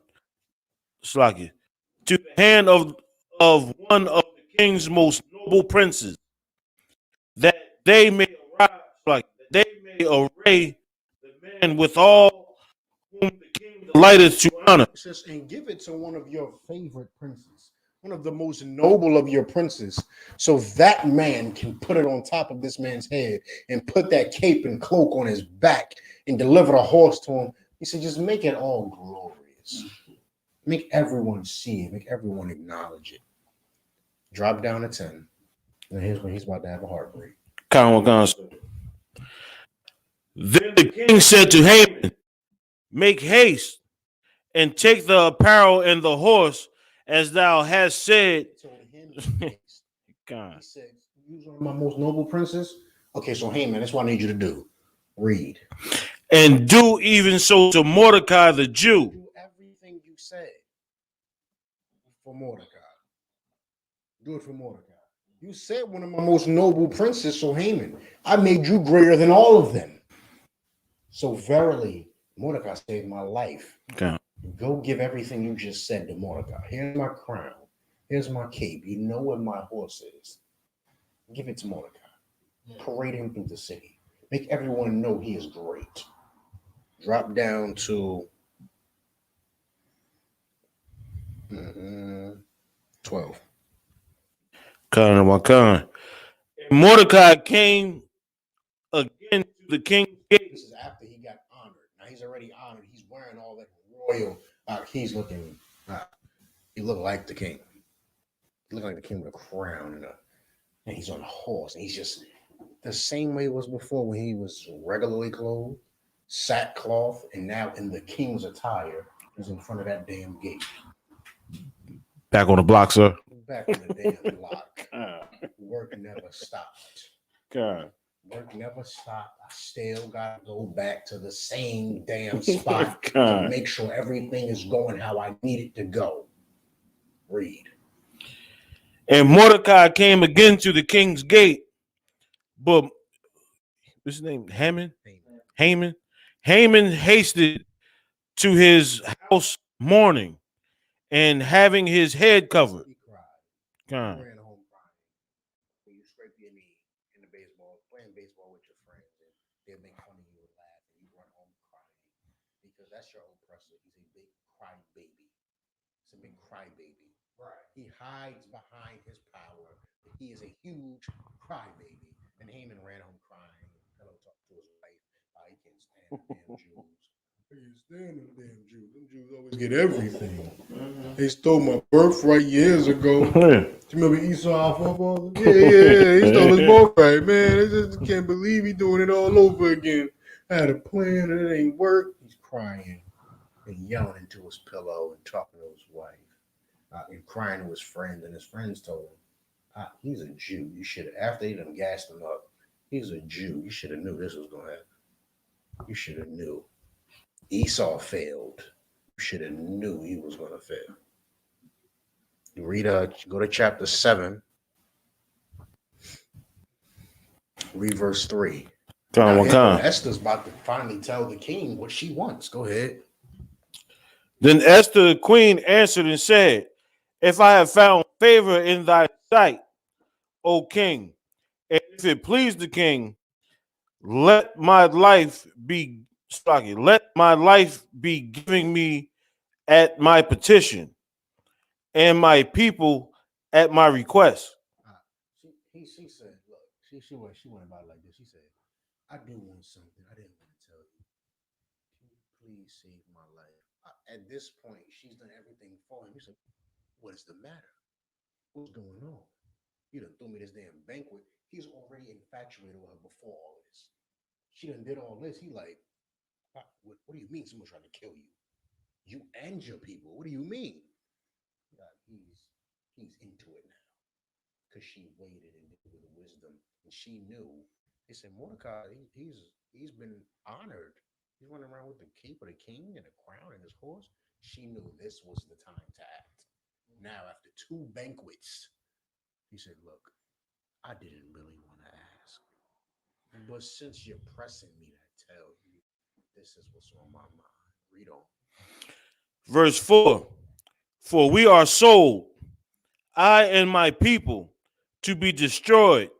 to the hand of one of the king's most noble princes, that they may array the man with all whom the king delighteth to honor. It says, and give it to one of your favorite princes, one of the most noble of your princes, so that man can put it on top of this man's head and put that cape and cloak on his back and deliver the horse to him. He said, just make it all glorious. Make everyone see it. Make everyone acknowledge it. Drop down to 10. And here's when he's about to have a heartbreak. Then the king said to Haman, make haste and take the apparel and the horse, as thou hast said. He told him, God. he said, you are my most noble princes. Okay, so Haman, that's what I need you to do. Read. And do even so to Mordecai the Jew. Do everything you said for Mordecai. Do it for Mordecai. You said one of my most noble princes, so Haman, I made you greater than all of them. So verily, Mordecai saved my life. God. Go give everything you just said to Mordecai. Here's my crown. Here's my cape. You know where my horse is. Give it to Mordecai. Parade him through the city. Make everyone know he is great. Drop down to 12. And Mordecai came again to the king's gate. This is after he got honored. Now he's already honored. He's wearing all that royal. He's looking. He looked like the king. He looked like the king with a crown and he's on a horse. And he's just the same way it was before when he was regularly clothed, sackcloth, and now in the king's attire. He's in front of that damn gate. Back on the block, sir. Back on the damn block. Work never stopped. God. Work never stopped. I still got to go back to the same damn spot to make sure everything is going how I need it to go. Read. And Mordecai came again to the king's gate, but what's his name? Haman. Haman hasted to his house mourning and having his head covered. He cried. Con. He ran home crying. When you scrape your knee in the baseball, playing baseball with your friends, and they'll make fun of you and laugh, and you run home crying because that's your oppressor. He's a big cry baby. He's a big cry baby. Right. He hides behind his power. He is a huge crybaby. And Haman ran home crying. Hello, talk to his wife. He can't stand the damn Jews. He can't stand them damn Jews. Them Jews always get everything. They stole my birthright years ago. You remember Esau, football? Yeah. He stole his birthright, man. I just can't believe he's doing it all over again. I had a plan and it ain't worked. He's crying and yelling into his pillow and talking to his wife. And crying to his friends, and his friends told him, he's a Jew. You should have, after they done gassed him up, he's a Jew. You should have knew this was going to happen. You should have knew. Esau failed. You should have knew he was going to fail. You read, go to chapter 7. Read verse 3. Esther's about to finally tell the king what she wants. Go ahead. Then Esther the queen answered and said, if I have found favor in thy sight, O king, and if it please the king, let my life be giving me at my petition, and my people at my request. She said, look, she went about it like this. She said, I do want something. I didn't want to tell you. Can you please save my life? At this point, she's done everything for him. He said, what is the matter? What's going on? You done threw me this damn banquet. He's already infatuated with her before all this. She done did all this. He like, what do you mean someone's trying to kill you? You and your people. What do you mean? He's into it now. Because she waited and did it with wisdom. And she knew. He said, Mordecai, he's been honored. He's running around with the cape of the king and a crown and his horse. She knew this was the time to act. Now, after 2 banquets, he said, look, I didn't really want to ask. But since you're pressing me to tell you, this is what's on my mind. Read on. Verse 4. For we are sold, I and my people, to be destroyed,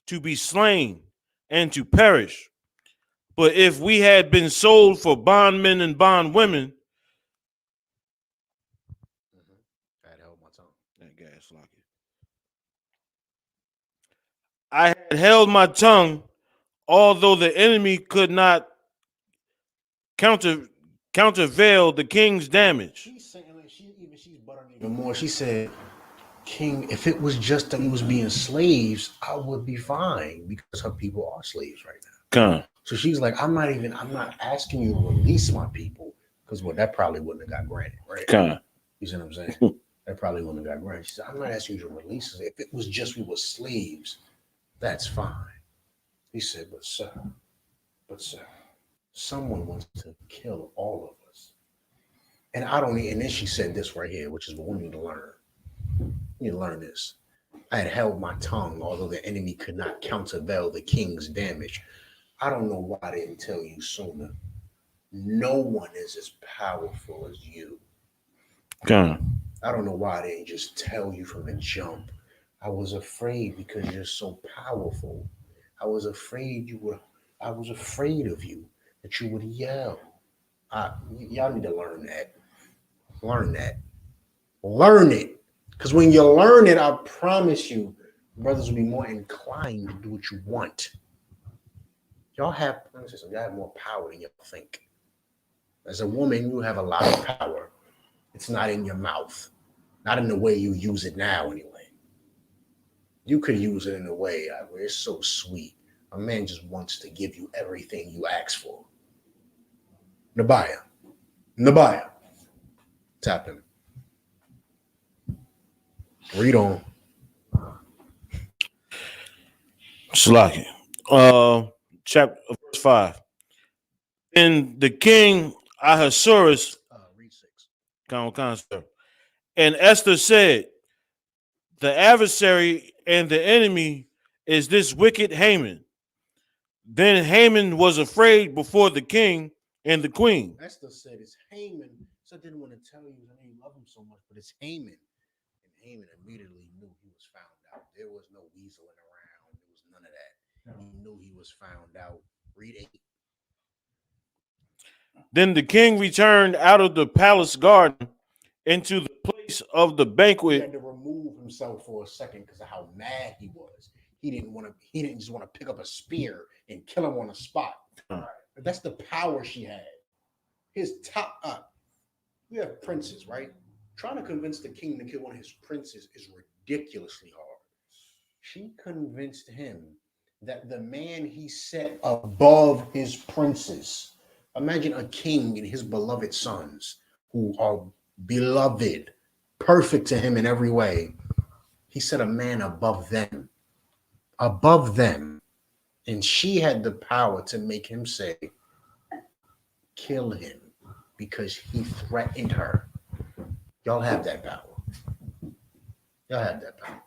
to be slain, and to perish. But if we had been sold for bondmen and bondwomen, I had held my tongue. that gas lock it. I had held my tongue, although the enemy could not countervail the king's damage. She's saying, like, she's buttering even more. She said, King, if it was just that we was being slaves, I would be fine because her people are slaves right now. So she's like, I'm not asking you to release my people because that probably wouldn't have got granted, right? You see what I'm saying? That probably wouldn't have got granted. She said, I'm not asking you to release us. If it was just we were slaves, that's fine. He said, but sir, someone wants to kill all of us. And then she said this right here, which is what we need to learn. You need to learn this. I had held my tongue, although the enemy could not countervail the king's damage. I don't know why I didn't tell you sooner. No one is as powerful as you. I don't know why I didn't just tell you from the jump. I was afraid because you're so powerful. I was afraid of you, that you would yell. Y'all need to learn that. Learn it. Because when you learn it, I promise you, brothers will be more inclined to do what you want. Y'all have more power than you think. As a woman, you have a lot of power. It's not in your mouth. Not in the way you use it now, anyway. You could use it in a way where it's so sweet. A man just wants to give you everything you ask for. Nabaya. Tap him. Read on. Slaki. Chapter verse 5. And the king Ahasuerus, Read 6. And Esther said, the adversary and the enemy is this wicked Haman. Then Haman was afraid before the king and the queen. Esther said, it's Haman. So I didn't want to tell you I didn't love him so much, but it's Haman. And Haman immediately knew he was found out. There was no weaseling around. There was none of that. He knew he was found out. Read 8. Then the king returned out of the palace garden into the place of the He banquet. had to remove himself for a second because of how mad he was. He didn't just want to pick up a spear and kill him on the spot. But that's the power she had. His top up. We have princes, right? Trying to convince the king to kill one of his princes is ridiculously hard. She convinced him that the man he set above his princes. Imagine a king and his beloved sons who are beloved, perfect to him in every way. He set a man above them. Above them. And she had the power to make him say, kill him, because he threatened her. Y'all have that power. Y'all have that power.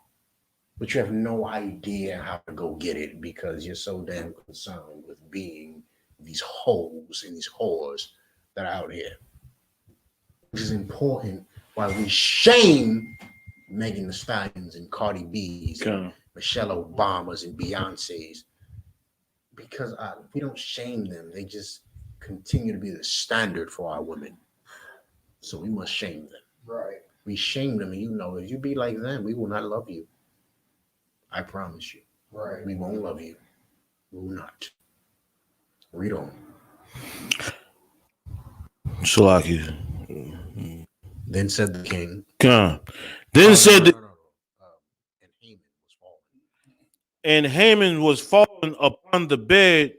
But you have no idea how to go get it because you're so damn concerned with being these hoes and these whores that are out here. Which is important why we shame Megan Thee Stallions and Cardi B's and Michelle Obamas and Beyonce's. Because we don't shame them. They just continue to be the standard for our women. So we must shame them. Right. We shame them, and if you be like them, we will not love you. I promise you. Right. We won't love you. We will not. Read on. Shalaki. Then said the king. Then said the and Haman was fallen upon the bed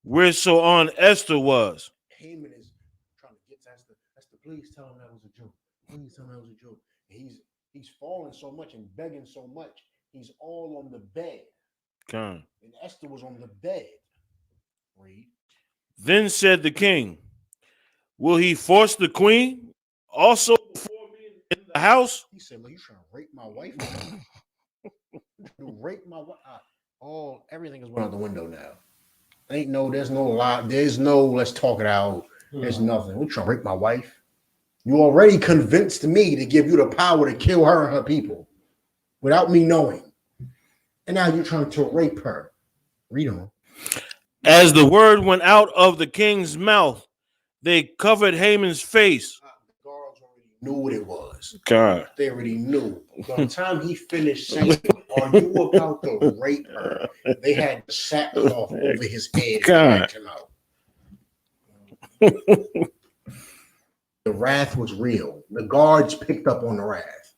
whereon Esther was. Haman is trying to get to Esther. Esther, please tell him that was a joke. Please tell him that was a joke. He's falling so much and begging so much. He's all on the bed. And Esther was on the bed. Read. Then said the king, will he force the queen also before me in the house? He said, look, you trying to rape my wife? Rape my wife? Everything is went out the window now. There's no lie. There's no let's talk it out. There's nothing. We're trying to rape my wife. You already convinced me to give you the power to kill her and her people without me knowing. And now you're trying to rape her. Read on. As the word went out of the king's mouth, they covered Haman's face. The guards already knew what it was. God. They already knew. By the time he finished saying, are you about to rape her? They had the sackcloth over his head and dragged him out. The wrath was real. The guards picked up on the wrath.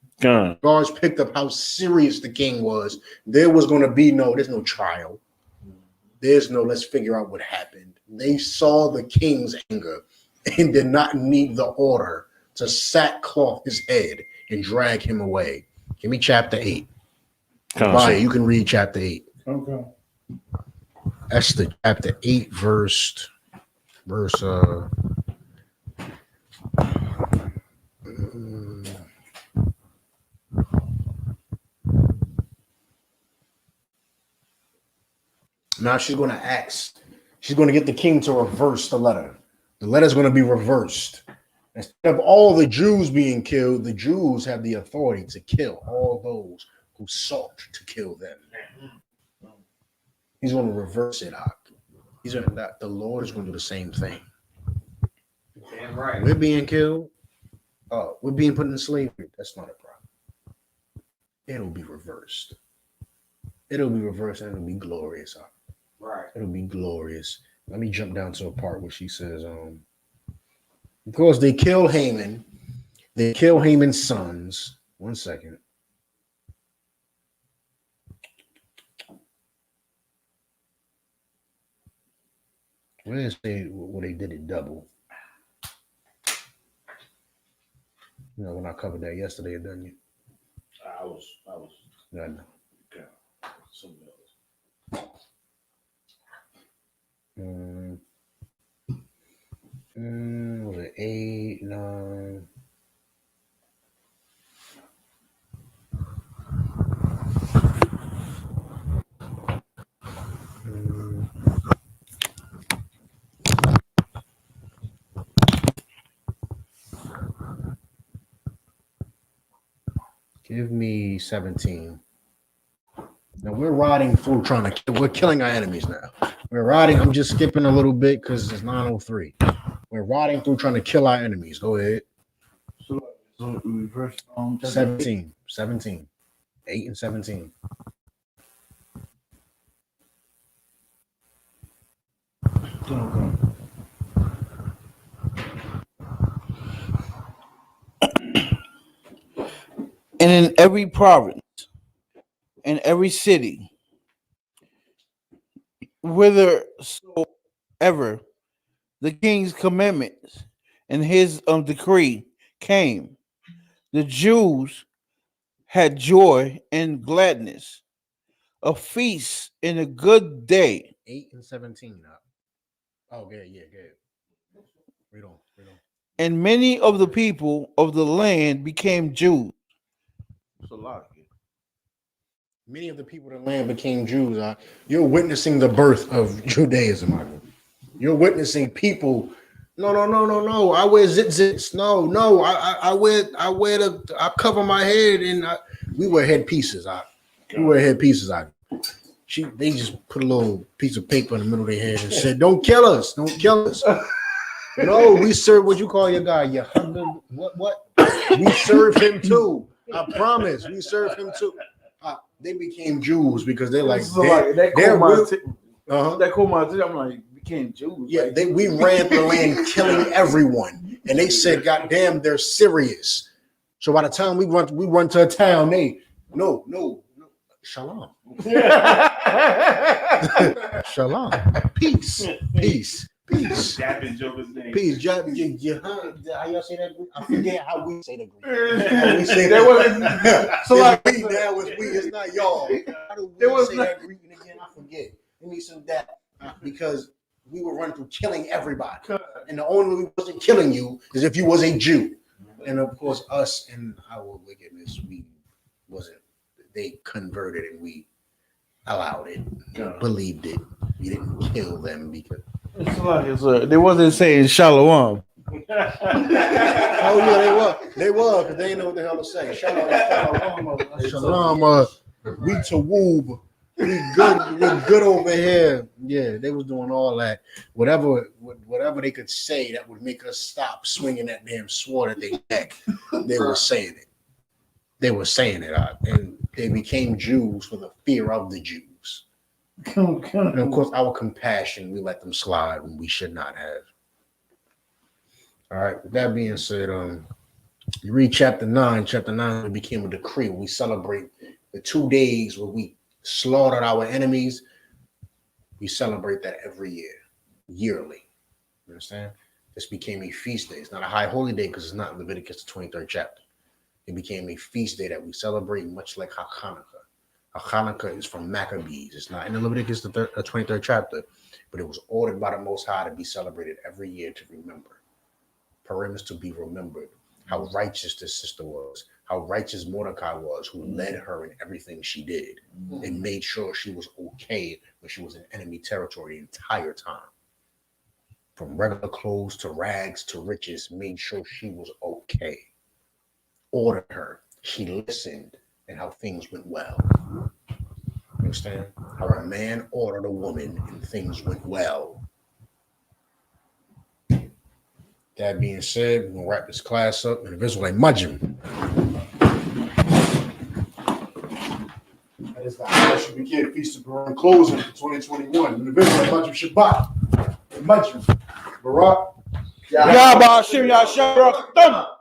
Guards picked up how serious the king was. There's no trial. There's no let's figure out what happened. They saw the king's anger and did not need the order to sackcloth his head and drag him away. Give me chapter 8. Maya, you can read chapter 8. Okay. Esther chapter 8, verse now she's going to get the king to reverse the letter. The letter's going to be reversed. Instead of all the Jews being killed, the Jews have the authority to kill all those who sought to kill them. He's going to reverse it, the Lord is going to do the same thing. Damn right. We're being killed. We're being put in slavery. That's not a problem. It'll be reversed. It'll be reversed and it'll be glorious. Right. It'll be glorious. Let me jump down to a part where she says, because they kill Haman, they kill Haman's sons. 1 second. Where did it say what they did it double? When I covered that yesterday, didn't you? I was. No, I know. Okay. Something else. Was it 8, 9? Give me 17. Now we're riding through we're killing our enemies now. We're riding. I'm just skipping a little bit because it's 9:03. We're riding through trying to kill our enemies. Go ahead. So reverse 17. 8 and 17. And in every province, in every city, whithersoever the king's commandments and his decree came, the Jews had joy and gladness, a feast and a good day. 8 and 17. Oh, good. Read on. And many of the people of the land became Jews. Many of the people of the land became Jews. You're witnessing the birth of Judaism, Michael. You're witnessing people. No. I wear zits. No. I cover my head and we wear headpieces. We wear headpieces. They just put a little piece of paper in the middle of their head and said, "Don't kill us. Don't kill us." No, we serve what you call your guy. YAHANNA. What? We serve him too. I promise. We serve him too. They became Jews because they're like, that caught my attention. I'm like, became Jews. Yeah, we ran the land killing everyone, and they said, "God damn, they're serious." So by the time we run to a town, no, shalom, shalom, peace. Peace. How y'all say that? I forget how we say that. How we say that. So like we now was we. It's not y'all. How do we say that Greek again? I forget. It needs some that because we were running through killing everybody, and the only way we wasn't killing you is if you was a Jew. And of course, us and our wickedness, we wasn't. They converted and we allowed it, believed it. We didn't kill them because. They wasn't saying shalom. Oh yeah, they were, because they didn't know what the hell to say. Shalom, we tawoob, we're good over here. Yeah, they was doing all that. Whatever they could say that would make us stop swinging that damn sword at their neck. They were saying it. And they became Jews for the fear of the Jews. And of course, our compassion, we let them slide when we should not have. All right, with that being said, you read chapter 9. Chapter 9, it became a decree. We celebrate the 2 days where we slaughtered our enemies. We celebrate that every year, yearly. You understand? This became a feast day. It's not a high holy day because it's not Leviticus, the 23rd chapter. It became a feast day that we celebrate, much like Hanukkah. Hanukkah is from Maccabees. It's not in the Leviticus, the 23rd chapter, but it was ordered by the Most High to be celebrated every year to remember. Purim is to be remembered. How righteous this sister was, how righteous Mordecai was, who led her in everything she did and made sure she was okay when she was in enemy territory the entire time. From regular clothes to rags to riches, made sure she was okay. Ordered her. She listened. And how things went well. You understand? How a man ordered a woman and things went well. That being said, we're going to wrap this class up in the Israelite Majim. That is the I.S.U.P.K Feast of Purim closing for 2021. In the Israelite Majim Shabbat. Majim. Barak. Yahba Shim Yashara.